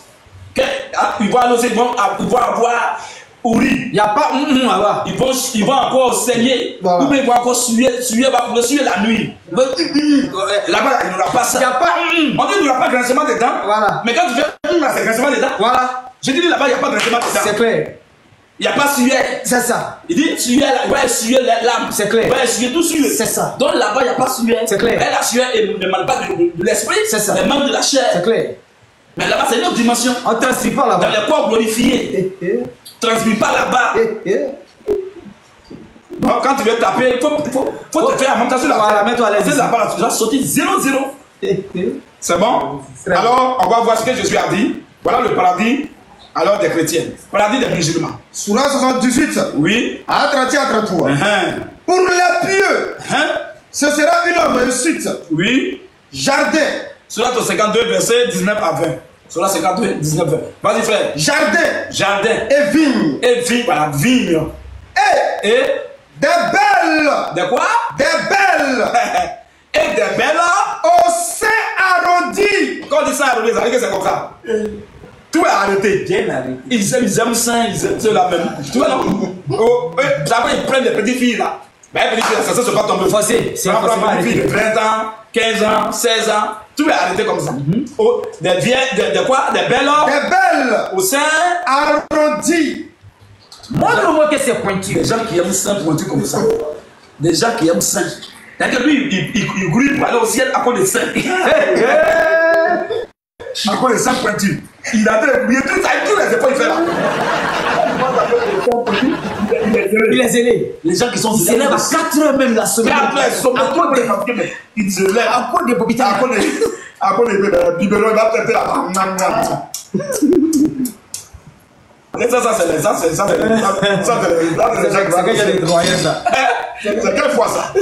qu'ils vont aller, ils vont avoir Ouri. Il n'y a pas là-bas. Ils vont encore saigner. Voilà. Ou bien ils vont encore suer la nuit. Là-bas, il n'y aura pas ça. Il n'y a pas On dit qu'il n'y aura pas de grincement dedans. Voilà. Mais quand tu fais c'est grincement dedans. Voilà. Je dis là-bas, il n'y a pas de grincement dedans. C'est clair. Il n'y a pas suet. C'est ça. Il dit suet, il va essuyer l'âme. C'est clair. Il va essuyer tout suet. C'est ça. Donc là-bas, il n'y a pas suet. C'est clair. Et la suet ne manque pas de l'esprit. C'est ça. Mais manque de la chair. C'est clair. Mais là-bas, c'est une autre dimension. On ne transmet pas là-bas. Dans les corps glorifiés. Transmis pas là-bas. Donc, quand tu veux taper, il faut te faire monter sur la voilà, mets-toi à l'aise. C'est là-bas, tu dois sauter 0-0. C'est bon? Alors, on va voir ce que Jésus a dit. Voilà le paradis alors des chrétiens. Paradis des musulmans. Surah 78. Oui. À 30 à 33. Pour les pieux, Ce sera une réussite. Oui. Jardin. Surat 52, verset 19 à 20. Surat 52, 19 à 20. Vas-y, frère. Jardin. Jardin. Et vigne. Et vigne, voilà, vigne. Et des belles. De quoi? Des belles. Et des belles. Au sein arrondi. Quand on dit ça arrondi, ça veut dire que c'est comme ça. Tout est arrêté. Bien arrêté. Ils aiment ça, ils aiment la même. Tu vois, non? Après, ils prennent des petites filles là. Mais les petites filles, ça se passe tomber. Forcé. C'est un une fille de 20 ans, 15 ans, 16 ans. Tout est arrêté comme ça. Des vieilles, de quoi? Des belles. Des belles. Au sein arrondi. Montre-moi que c'est pointu. Des gens qui aiment ça pointu comme ça. Des gens qui aiment ça. C'est-à-dire que lui, il grouille pour aller au ciel à cause des seins. À cause des seins pointus. Il a oublié tout ça, tous les efforts qu'il fait là. Il est zélé. Les gens qui sont zélés. Ils s'élèvent à 4 heures même la semaine. Ils se lèvent. À cause des bobitailles. À cause des biberons, il va traiter là. Ça, c'est les gens qui c'est quelle fois ça?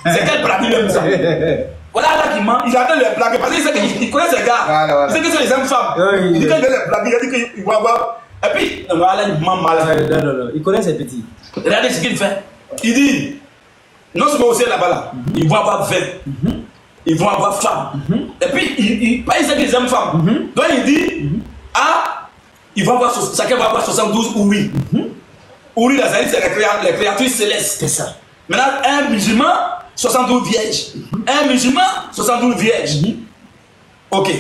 C'est quelle pratique même ça? Voilà là qui ment, il attend les blagues parce qu'il connaît ces gars. Il sait que c'est les hommes femmes. Il dit qu'il veut les blagues, il dit qu'il va voir. Et puis, voilà, il ment mal. Non. Il connaît ses petits. Regardez ce qu'il fait. Il dit, non seulement au ciel là-bas là, ils vont avoir 20. Ils vont avoir femmes. Et puis, il sait qu'ils aiment femmes. Donc il dit, ils vont avoir, chacun va avoir 72 ouïs. Ouïs, là, c'est les créatures célestes. C'est ça. Maintenant, un musulman, 72 vierges. Un musulman, 72 vierges. Ok.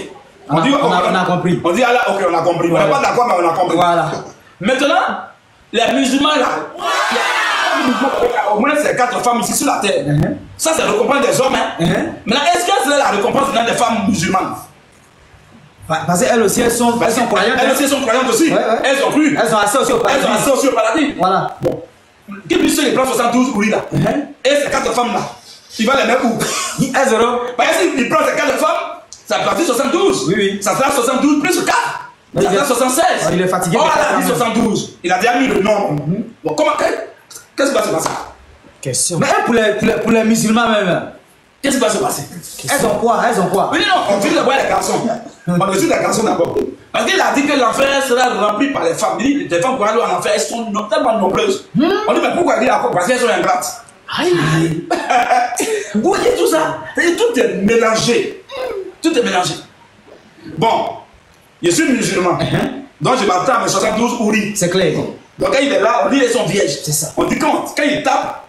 On a compris. On dit, ok, on a compris. Voilà. On n'est pas d'accord, mais on a compris. Voilà. Maintenant, les musulmans, là, au moins c'est 4 femmes ici sur la terre. Ça, c'est la récompense des hommes. Maintenant, est-ce que c'est la récompense des femmes musulmanes? Parce qu'elles aussi, elles sont croyantes. Elles aussi sont croyantes aussi. Elles ont cru. Elles sont assez aussi au paradis. Elles sont assez aussi au paradis. Voilà. Bon. Qui puisse les prendre 72 ouïs là? Et ces 4 femmes là, il va les mettre où? Elles auront. Parce que s'il prend ces 4 femmes, ça fait 72. Oui. Ça fera 72 plus 4. Ça fera 76. Il est fatigué. Oh, il a dit 72. Il a déjà mis le nombre. Bon, comment? Qu'est-ce qui va se passer? Question. Mais pour les musulmans même. Qu'est-ce qui va se passer? Elles ont quoi? Oui, non, on dit d'abord les garçons. On dit les garçons d'abord. Parce qu'il a dit que l'enfer sera rempli par les femmes. Il dit que les femmes pour aller en enfer, elles sont tellement nombreuses. On dit, mais pourquoi il dit encore? Parce qu'elles sont ingrates. Aïe. Vous voyez tout ça? Tout est mélangé. Tout est mélangé. Bon, je suis musulman. Donc je m'attends à mes 72 ouris. C'est clair. Donc quand il est là, on dit qu'elles sont vierges. C'est ça. On dit quand il tape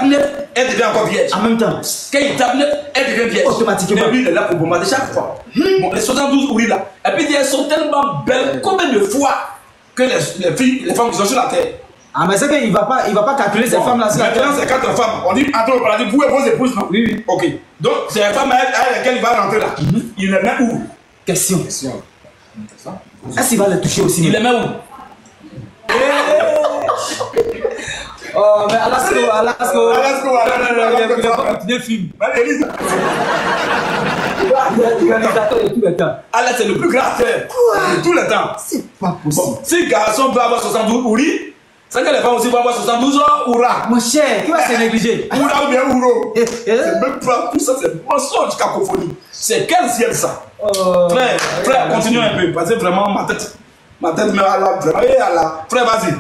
net, elle devient encore vierge. En même temps. Quand il tape net, elle devient vierge. Automatiquement. Et lui, il est là pour bombarder chaque fois. Bon, les 72 ouris là. Et puis elles sont tellement belles. Combien de fois que les filles, les femmes qui sont sur la terre? Ah, mais c'est qu'il ne va pas calculer ces femmes là sur la terre. Maintenant, c'est 4 femmes. On dit entre au paradis, vous et vos épouses, non? Oui. Ok. Donc, c'est les femmes avec lesquelles il va rentrer là. Il les met où? Question. Est-ce qu'il va les toucher aussi? Il les met où? Oh, mais Alasko. Il va continuer le film. Réalisateur de tout le temps. Allah, c'est le plus grand acteur de tout le temps. C'est pas possible. Bon, si le garçon peut avoir 72 ouris, c'est que les femmes aussi vont avoir 72 ouras. Mon cher, qui va se négliger? Oura ou bien ouro. C'est même pas tout ça, c'est mensonge, cacophonie. C'est quel ciel ça? Frère, continue un peu, parce que vraiment ma tête me Allah, vraiment, et Allah. Frère, vas-y.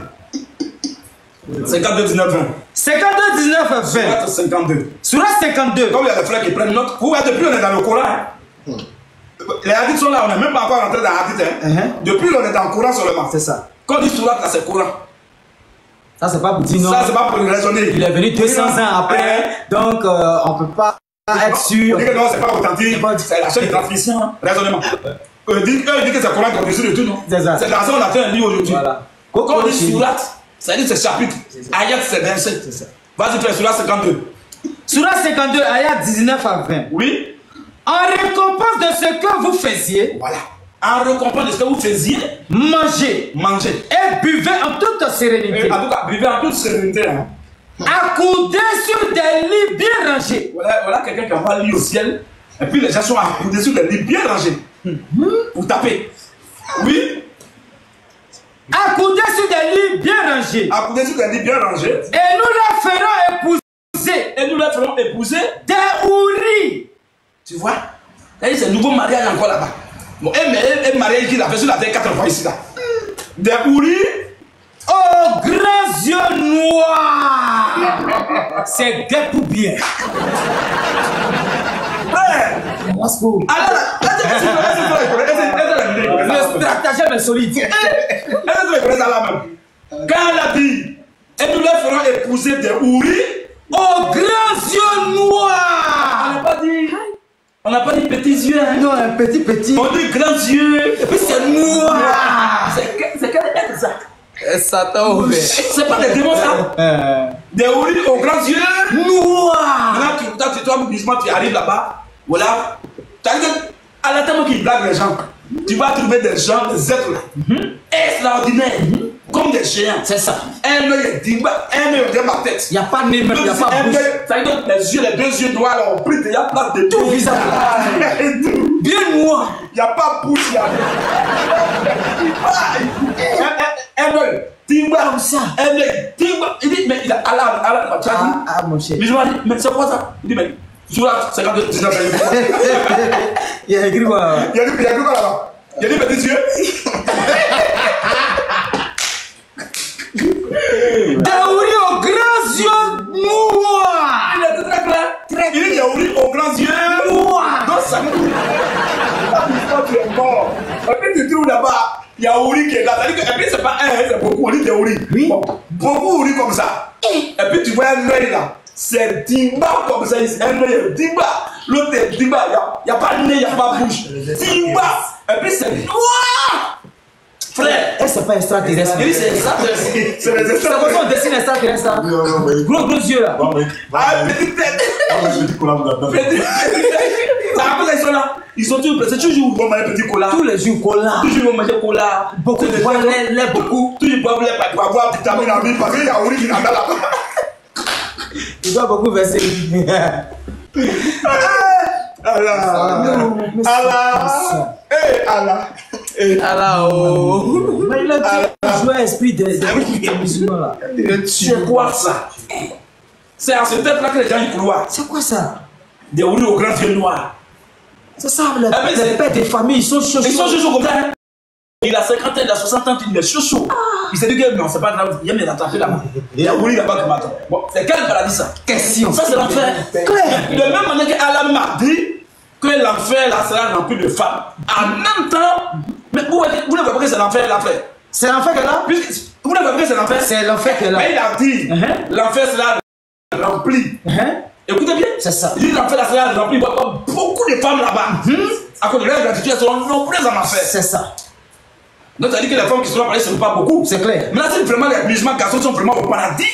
52, 19, 20. 52, 19, 20. Surat 52. Surat 52. Comme il y a des frères qui prennent note, vous voyez, depuis on est dans le Coran. Les hadiths sont là, on n'est même pas encore rentré dans les hadiths. Depuis on est dans le Coran seulement. C'est ça. Quand on dit Surat, là c'est Coran. Ça, c'est pas pour dire non. Ça, c'est pas pour raisonner. Il est venu 200 ans après, donc on peut pas être sûr. On dit que non, c'est pas authentique. C'est la chaîne de transmission. Raisonnement. On dit que c'est Coran qui est au-dessus de tout, non? C'est ça. C'est dans ça qu'on a fait un livre aujourd'hui. Voilà. Quand on dit Surat, ça veut dire c'est chapitre. Ayat, c'est 27. C'est ça. Vas-y, frère, Surat 52. Surat 52, ayat 19 à 20. Oui. En récompense de ce que vous faisiez. Voilà. En récompense de ce que vous faisiez. Mangez. Et buvez en toute sérénité. En tout cas, buvez en toute sérénité. Hein. Accoudez sur des lits bien rangés. Voilà quelqu'un qui envoie un lit au ciel. Et puis les gens sont accoudés sur des lits bien rangés. Pour taper. Oui. Accoudés sur des lits bien rangés. Accoudés sur des lits bien rangés. Et nous les ferons épouser. Et nous les feront épouser des houris. Tu vois? C'est un nouveau mariage encore là-bas. Bon, un mariage qu'il a fait sur la terre 4 fois ici là. Des houris aux grands yeux noirs. C'est guet pour bien. Le stratagème est solide. Quand elle a dit, et nous leur ferons épouser des houris aux grands yeux noirs. On n'a pas dit. On n'a pas dit petits yeux. Hein. Non, un petit. On dit grands yeux. Et puis c'est noir. C'est quel être ça? Satan ouvert. C'est pas des démons ça? Des houris aux grands yeux noirs. Maintenant, toi, tu arrives là-bas. Voilà. À la table qui blague les gens, tu vas trouver des gens, des êtres là, extraordinaires, comme des géants. C'est ça. Un œil est dimba, un œil est dans ma tête. Il n'y a pas de nez, même, il n'y a pas de bouche. Ça veut dire les deux yeux noirs, là, on pris, il y a place de tout visage. Bien noir. Il n'y a pas de bouche, il y a un œil. Timba comme ça. Un œil. Timba. Il dit, mais il a Allah, tu as dit. Ah, mon cher. Mais je lui dis, mais c'est quoi ça? Il dit, mais. Sur la 52, 19, il y a écrit quoi là-bas? Il y a écrit quoi là-bas? Il y a des petits yeux. Des houris aux grands yeux noirs. Il est très clair. Il dit des houris aux grands yeux noirs. Donc ça veut dire que tu es mort. Et puis tu trouves là-bas, il y a houris qui est là. C'est-à-dire que, et puis c'est pas un, c'est beaucoup. On dit des houris. Oui. Bon, beaucoup houris comme ça. Et puis tu vois un œil là. C'est Dimba comme ça, un œil est Dimba, l'autre est Dimba, il n'y a pas de nez, il n'y a pas de bouche. Dimba, et puis c'est noir. Frère, c'est pas extraterrestre. Oui, c'est extraterrestre. C'est les extraterrestres. C'est comme ça on dessine extraterrestre là. Gros yeux là. Ah, petite tête. Ils sont là. Ils sont toujours, c'est toujours ils vont manger petit cola. Tous les jours cola. Toujours ils vont manger cola. Beaucoup de boire lait, beaucoup. Toujours ils boivent lait pour avoir vitamine en vie parce qu'il y a Ouri qui n'a pas là. Il doit beaucoup verser. Allah, oh. Mais il a joué à l'esprit des musulmans là. C'est quoi ça? C'est à cette tête là que les gens y croient. C'est quoi ça? Des houris aux grands yeux noirs. C'est ça, les pères des familles, ils sont chauds. Ils sont chauds comme ça. Il a 50 ans, il a 60 ans, il est chaud. Il s'est dit que non, c'est pas grave, il aime les rattraper là-bas. Il y a Ouri là-bas comme attend. Bon, c'est quel paradis ça? Question. Ça, c'est l'enfer. De même manière qu'Allah m'a dit que l'enfer là sera rempli de femmes. En même temps, mais vous ne voyez pas que c'est l'enfer là, frère. C'est l'enfer qu'elle a? Vous ne voyez pas que c'est l'enfer? C'est l'enfer qu'elle a. Mais il a dit l'enfer sera rempli. Écoutez bien. C'est ça. Il dit l'enfer là sera rempli. Il y a beaucoup de femmes là-bas. À cause de leur gratitude, elles seront nombreuses en enfer. C'est ça. Donc, ça dit que les femmes qui seront parlées ne seront pas beaucoup. C'est clair. Mais là, si vraiment les musulmans garçons sont vraiment au paradis,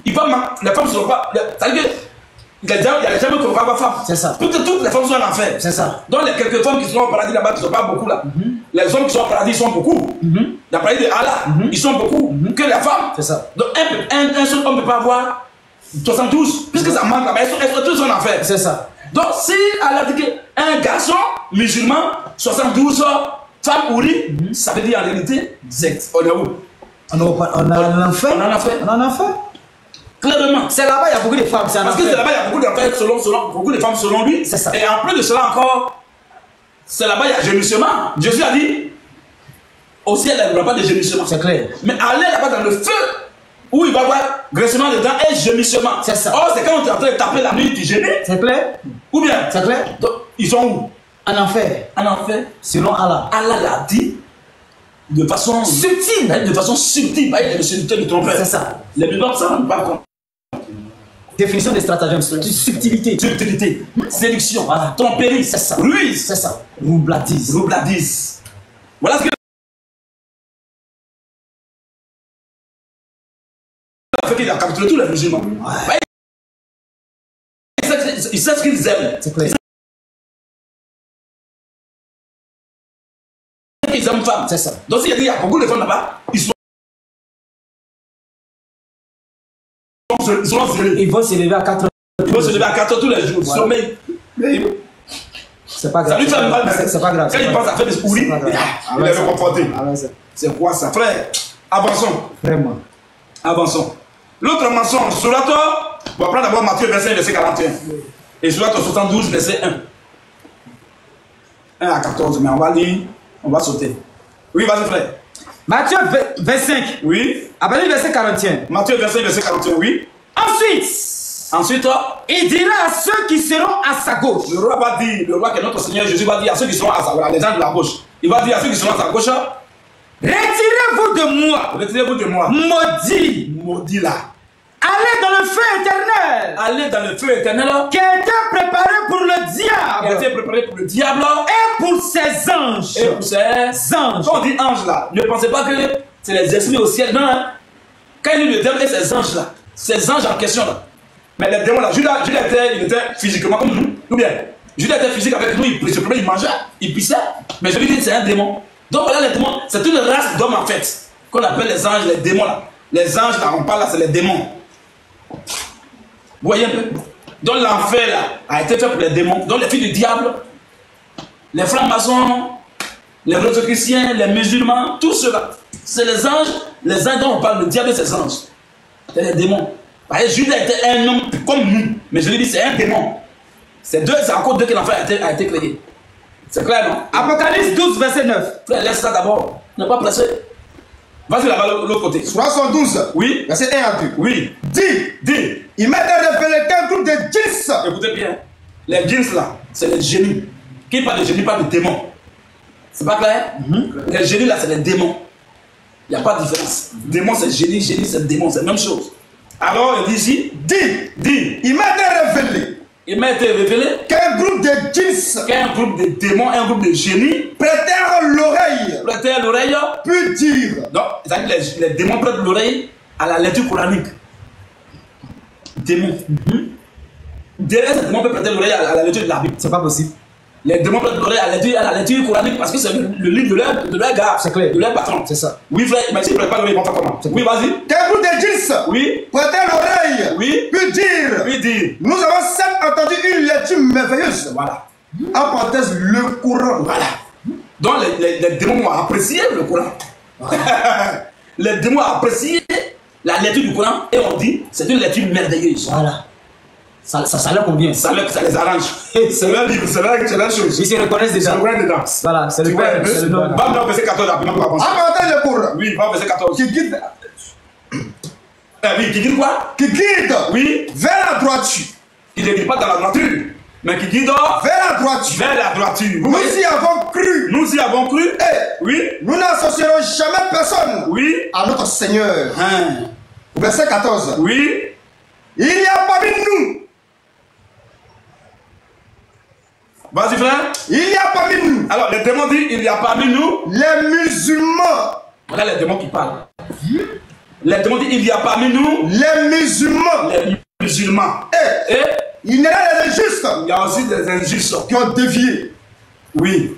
les femmes ne seront pas. Ça veut dire qu'il y a des gens qui ne seront pas femmes. C'est ça. Toutes les femmes sont en enfer. C'est ça. Donc, les quelques femmes qui seront au paradis là-bas, qui ne sont pas beaucoup là. Les hommes qui sont au paradis sont beaucoup. Le paradis de Allah, ils sont beaucoup. Que les femmes. C'est ça. Donc, un seul homme ne peut pas avoir 72, puisque ça manque là-bas. Elles sont tous en enfer. C'est ça. Donc, si Allah dit qu'un garçon musulman, 72 femmes houris, ça veut dire en réalité, on est où? On a l'enfer. On en a fait. On en a fait. Clairement. C'est là-bas, il y a beaucoup de femmes. Parce que c'est là-bas, il y a beaucoup d'enfer beaucoup de femmes selon lui. C'est ça. Et en plus de cela encore, c'est là-bas, il y a gémissement. Jésus a dit, au ciel, il n'y aura pas de gémissement. C'est clair. Mais aller là-bas dans le feu, où il va y avoir graissement dedans et gémissement. C'est ça. Oh, c'est quand on est en train de taper la nuit, tu gémis. C'est clair. Ou bien. C'est clair. Donc, ils sont où? En enfer. En enfer. Selon Allah. Allah l'a dit de façon subtile. De façon subtile. Il y a le séducteur de trompeur. C'est ça. Les musulmans ne s'en rendent pas compte. Définition des stratagèmes. Subtilité. Subtilité. Séduction. Voilà. Tromperie. C'est ça. Ruse. C'est ça. Roubladise. Roubladise. Voilà ce que il a capturé tous les musulmans. Ouais. Il sait ce qu'ils aiment. C'est clair. Ils aiment femmes. C'est ça. Donc s'il y a beaucoup de femmes là-bas, ils vont se lever à 4 heures. Ils vont se lever à 4 heures tous les jours. Sommeil. C'est pas grave. Ça lui fait mal. C'est pas grave. Quand il pense à faire des houris, il est réconforté. C'est quoi ça, frère? Avançons. Vraiment. Avançons. L'autre mensonge, Surat Bon, prends d'abord Matthieu 25, verset 41. Et Josué 72, verset 1. 1 à 14, mais on va lire, on va sauter. Oui, vas-y frère. Matthieu 25. Oui. Après le verset 41. Matthieu 25, verset 41, oui. Ensuite, il dira à ceux qui seront à sa gauche. Le roi va dire, le roi que notre Seigneur Jésus va dire à ceux qui seront à sa gauche, les gens de la gauche. Il va dire à ceux qui seront à sa gauche, retirez-vous de moi. Retirez-vous de moi. Maudit. Maudit là. Allez dans le feu éternel. Allez dans le feu éternel. Qui a été préparé pour le diable. Qui a été préparé pour le diable. Et pour ses anges. Et pour ses anges. Quand on dit anges là, ne pensez pas que c'est les esprits au ciel. Non, hein. Quand il dit le diable et ses anges là, ces anges en question là. Mais les démons là, Judas il était physiquement comme nous. Ou bien, Judas était physique avec nous, il mangeait, il pissait. Mais je lui dis c'est un démon. Donc voilà les démons, c'est une race d'hommes en fait. Qu'on appelle les anges, les démons là. Les anges là, on parle là, c'est les démons. Vous voyez un peu? Donc l'enfer là a été fait pour les démons. Donc les filles du diable, les francs-maçons, les chrétiens, les musulmans, tout cela, c'est les anges dont on parle, le diable et ses anges. C'est les démons. Parce que Judas était un homme comme nous, mais je lui dis c'est un démon. C'est encore deux que l'enfer a été créé. C'est clair, non? Apocalypse 12, verset 9. Frère, laisse ça d'abord. Ne pas presser. Vas-y là-bas, l'autre côté. 72. Oui. Verset 1 à 2. Oui. Dis. Il m'a révélé qu'un groupe de djinns. Écoutez bien. Les djinns là, c'est les génies. Qui parle de génie, parle de démons. C'est pas clair? Les génies là, c'est les démons. Il n'y a pas de différence. Démon, c'est génie, c'est démon, c'est la même chose. Alors, il dit ici, dis. Il m'a révélé. Il m'a été révélé qu'un groupe de djinns, qu'un groupe de démons, un groupe de génies prêtèrent l'oreille, puis dire. Donc, les démons prêtent l'oreille à la lecture coranique. Démons. Derrière ces démons peuvent prêter l'oreille à la lecture de la Bible. C'est pas possible. Les démons prêtent l'oreille à la lecture coranique parce que c'est le livre de leur gars, c'est clair, de leur patron. C'est ça. Oui, frère, mais s'ils ne prêtent pas l'oreille, ils vont faire comment? Oui, vas-y. Qu'un groupe de djinns, oui, prêtèrent l'oreille, oui, puis dire. Nous avons certes entendu une lecture merveilleuse. Voilà. En parenthèse, le Coran. Voilà. Donc les démons ont apprécié le Coran. Les démons ont apprécié la lecture du Coran et on dit c'est une lecture merveilleuse. Voilà. Ça leur convient. Ça les arrange. C'est leur livre, c'est leur chose. Ils se reconnaissent déjà. Dedans. Voilà, c'est le père. Va au verset 14 rapidement pour avancer. En parenthèse, le Coran. Oui, va au verset 14. Qui guide. Oui, qui guide quoi? Qui guide. Oui. Vers la droiture. Qui ne guide pas dans la nature, mais qui guide vers la droiture. Vers la droiture. Nous y avons cru. Nous y avons cru. Oui. Nous n'associerons jamais personne. Oui. À notre Seigneur. Verset 14. Oui. Il y a parmi nous. Vas-y frère. Il y a parmi nous. Alors les démons disent il y a parmi nous. Les musulmans. Voilà les démons qui parlent. Les démons disent il y a parmi nous. Les musulmans. Les musulmans. Et il y a des injustes. Il y a aussi des injustes. Qui ont dévié. Oui.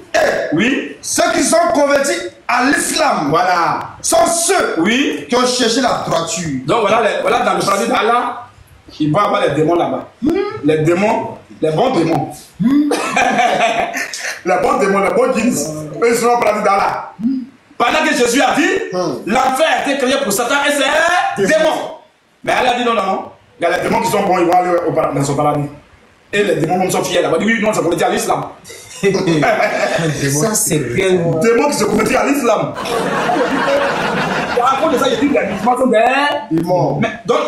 Oui. Ceux qui sont convertis à l'islam. Voilà. Sont ceux. Oui. Qui ont cherché la droiture. Donc voilà dans le paradis d'Allah, il va y avoir les démons là-bas. Les démons. Les bons démons. Les bons démons, les bons djinns. Eux ils seront au paradis d'Allah. Pendant que Jésus a dit, l'enfer a été créé pour Satan et c'est démons. Mais Allah a dit non. Il y a les démons qui sont bons, ils vont aller dans son paradis. Et les démons sont fiers là-bas. Oui, non, ça convertit à l'islam. Ça, c'est quel démon qui se convertit à l'islam. À cause de ça, il dit que les musulmans sont des démons. Mais donc,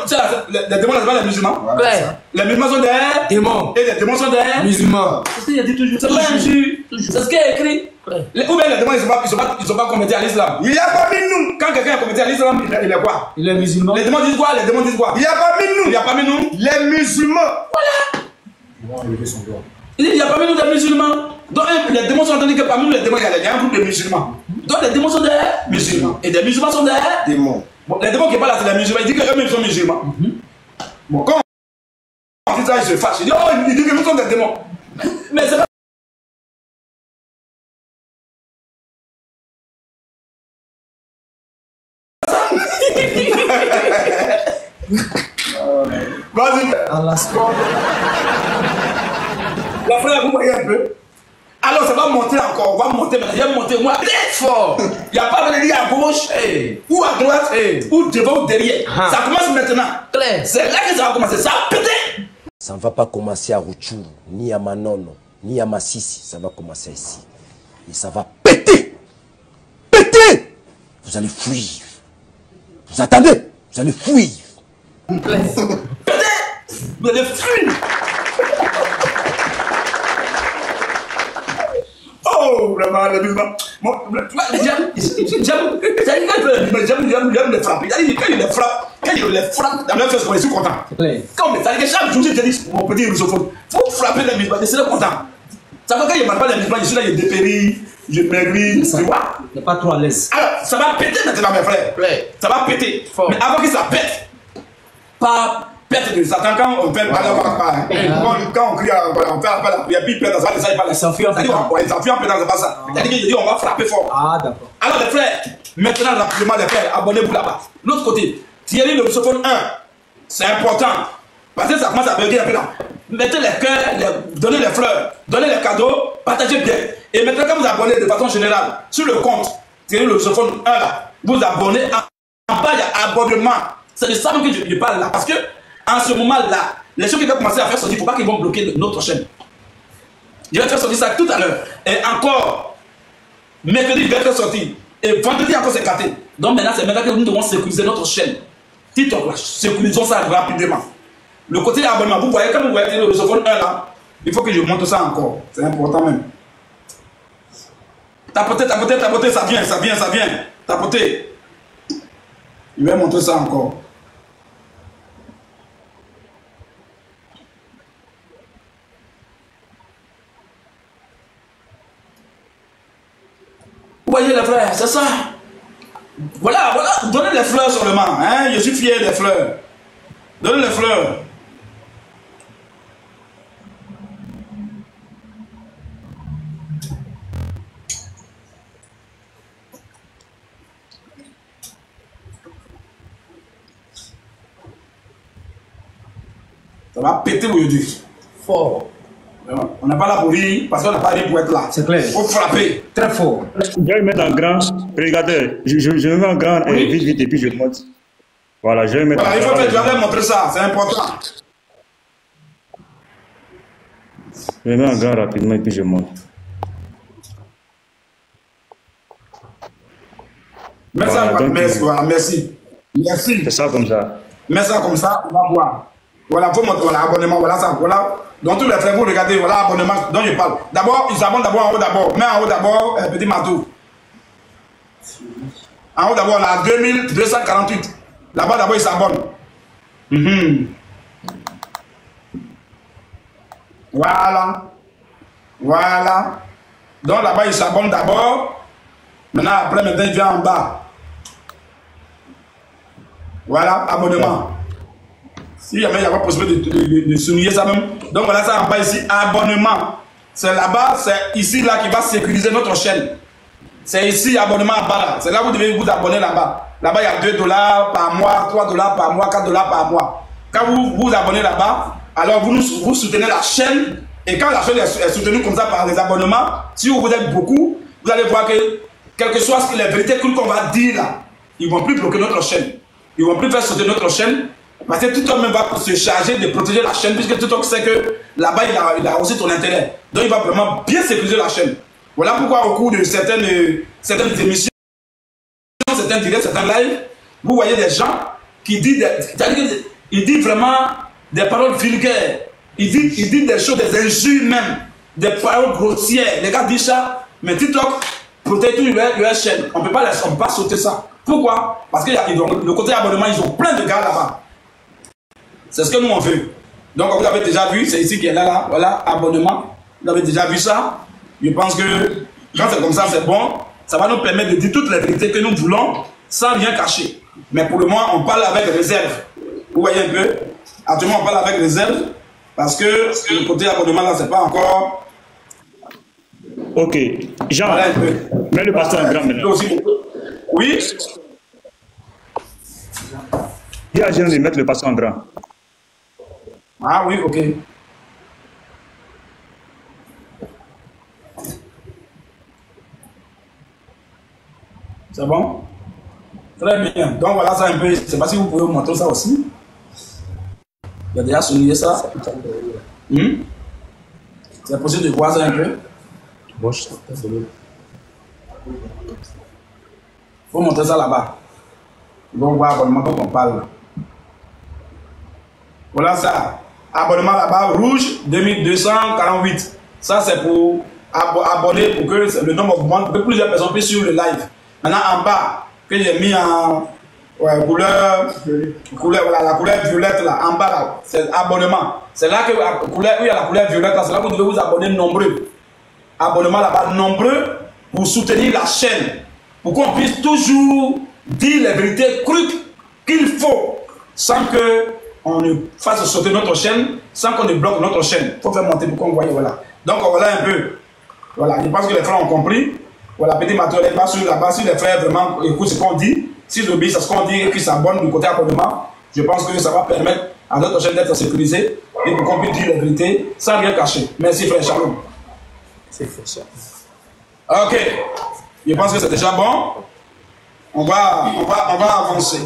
les démons, c'est pas les musulmans. Ouais. Les musulmans sont des démons. Et les démons sont des musulmans. C'est ce qu'il a dit toujours. C'est pas injure. C'est ce qu'il a écrit. Ou bien les démons, ils sont pas convertis à l'islam. Il y a parmi nous. Quand quelqu'un est converti à l'islam, il est quoi? Il est musulman. Les démons disent quoi? Les démons disent quoi? Il y a parmi nous. Il y a parmi nous. Les musulmans. Voilà. Il dit il y a parmi nous des musulmans. Donc les démons sont entendus que parmi nous, les démons, il y a un groupe de musulmans. Donc les démons sont des musulmans. Et des musulmans sont des démons. Bon, les démons qui parlent là, c'est les musulmans. Ils disent qu'eux-mêmes sont musulmans. Bon, quand on dit ça, ils se fâchent. Ils disent, oh, ils disent que nous sommes des démons. Mais c'est pas. Vas-y. Allah. La frère, vous voyez un peu. Alors ça va monter encore, on va monter maintenant. Il va monter moi très fort. Il n'y a pas de dire à gauche ou à droite ou devant ou derrière. Ça commence maintenant. C'est là que ça va commencer. Ça va péter. Ça ne va pas commencer à Rutshuru, ni à Manono, ni à Massissi. Ça va commencer ici. Et ça va péter. Péter. Vous allez fuir. Vous attendez. Vous allez fuir. Péter. Vous allez fuir. Oh, vraiment, les musulmans. J'aime les frapper. Quand il les frappe, dans leur face, je suis content. Comme ça, chaque jour, je te dis, mon petit rusophone, il faut frapper les musulmans, je serai content. Ça va quand il ne marche pas les musulmans, je suis là, je dépéris, je maigris, tu vois. Il n'est pas trop à l'aise. Alors, ça va péter maintenant, mes frères. Ça va péter. Mais avant que ça pète, pas pète de Satan quand on fait quand on crie, on fait appel à la prière, puis il pète dans ça, il s'enfuit en pétant. Il s'enfuit en pétant, c'est pas ça. C'est-à-dire qu'il dit on va frapper fort. Ah, d'accord. Alors, les frères, maintenant, rapidement, les frères, abonnez-vous là-bas. L'autre côté, Thierry le Rusophone 1, c'est important. Parce que ça commence à bugger un peu là. Mettez les cœurs, donnez les fleurs, donnez les cadeaux, partagez bien. Et maintenant, quand vous abonnez de façon générale sur le compte Thierry le Rusophone 1 là, vous abonnez. En bas, il y a abonnement. C'est de ça que je parle là. Parce que en ce moment-là, les gens qui vont commencer à faire sortir, il ne faut pas qu'ils vont bloquer notre chaîne. Je vais faire sortir ça tout à l'heure. Et encore, mercredi, je vais faire sortir. Et vendredi, encore, c'est gâté. Donc maintenant, c'est maintenant que nous devons sécuriser notre chaîne. TikTok, là, sécurisons ça rapidement. Le côté abonnement, vous voyez, quand vous voyez le Rusophone 1 là, il faut que je monte ça encore. C'est important même. Tapotez, tapotez, tapotez, ça vient, ça vient, ça vient. Tapotez. Je vais montrer ça encore. Vous voyez les frères, c'est ça. Voilà, voilà, donnez les fleurs seulement. Hein? Je suis fier des fleurs. Donnez les fleurs. Ça va péter aujourd'hui. Fort. On n'a pas là pour rire, parce qu'on n'a pas rire pour être là. C'est clair. Il faut frapper. Très fort. Je vais le mettre en grand. Regardez, je le mets en grand et vite, vite, et puis je monte. Voilà, je vais le mettre voilà, en grand. il faut que je vais montrer ça, c'est important. Je le mets en grand rapidement et puis je monte. Mets ça, Voilà, merci, voilà, merci. Merci. C'est ça comme ça. Mets ça comme ça, on va voir. Voilà, faut montrer, voilà, abonnement, voilà ça, voilà. Donc tous les frères, vous regardez, voilà, abonnement dont je parle. D'abord, ils s'abonnent d'abord en haut d'abord. Mets en haut d'abord, petit manteau. En haut d'abord, là, 2248. Là-bas d'abord, ils s'abonnent. Voilà. Voilà. Donc là-bas, ils s'abonnent d'abord. Maintenant, après, maintenant, il vient en bas. Voilà, abonnement. Si jamais il y a pas possibilité de souligner ça même. Donc voilà ça en bas ici, abonnement. C'est là-bas, c'est ici là qui va sécuriser notre chaîne. C'est ici, abonnement en bas là. C'est là que vous devez vous abonner là-bas. Là-bas, il y a $2 par mois, $3 par mois, $4 par mois. Quand vous vous abonnez là-bas, alors vous soutenez la chaîne. Et quand la chaîne est soutenue comme ça par les abonnements, si vous êtes beaucoup, vous allez voir que, quel que soit les vérités qu'on va dire là, ils ne vont plus bloquer notre chaîne. Ils ne vont plus faire sauter notre chaîne. Parce que tout homme va se charger de protéger la chaîne, puisque tout homme sait que là-bas, il a aussi ton intérêt. Donc, il va vraiment bien sécuriser la chaîne. Voilà pourquoi, au cours de certaines émissions, certains directs, certains lives, vous voyez des gens qui disent, ils disent vraiment des paroles vulgaires. Ils disent des choses, des injures même, des paroles grossières. Les gars disent ça, mais TikTok protège tout leur chaîne. On ne peut pas sauter ça. Pourquoi? Parce que le côté abonnement, ils ont plein de gars là-bas. C'est ce que nous on fait. Donc vous avez déjà vu, c'est ici qui est là, voilà, abonnement. Vous avez déjà vu ça. Je pense que quand c'est comme ça, c'est bon. Ça va nous permettre de dire toutes les vérités que nous voulons sans rien cacher. Mais pour le moment, on parle avec réserve. Vous voyez un peu? Actuellement, on parle avec réserve parce que le côté abonnement là, c'est pas encore. Ok. Jean, voilà un peu. Mets le pasteur en grand maintenant. Oui. Dis à Jean de mettre le pasteur en grand. Ah oui, ok. C'est bon? Très bien. Donc voilà ça un peu. Je ne sais pas si vous pouvez vous montrer ça aussi. Il y a déjà souligné ça. C'est possible de voir ça un peu. Il faut montrer ça là-bas. Donc voir abonnement dont on parle. Voilà ça. Abonnement là-bas, rouge 2248. Ça c'est pour abonner pour que le nombre augmente, que plusieurs personnes puissent suivre le live. Maintenant en bas, que j'ai mis en couleur, voilà, la couleur violette là, en bas là, c'est abonnement. C'est là que la couleur, où il y a la couleur violette là, c'est là que vous devez vous abonner nombreux. Abonnement là-bas, nombreux pour soutenir la chaîne. Pour qu'on puisse toujours dire les vérités crues qu'il faut sans que on ne fasse sauter notre chaîne, sans qu'on ne bloque notre chaîne. Il faut faire monter pour qu'on voie, voilà. Donc voilà un peu. Voilà, je pense que les frères ont compris. Voilà, petit matériel là-bas, si les frères vraiment écoutent ce qu'on dit, s'ils obéissent à ce qu'on dit et qu'ils s'abonnent du côté abonnement, je pense que ça va permettre à notre chaîne d'être sécurisée et pour qu'on puisse dire la vérité sans rien cacher. Merci frère Shalom. C'est faux ça. Ok, je pense que c'est déjà bon. On va avancer.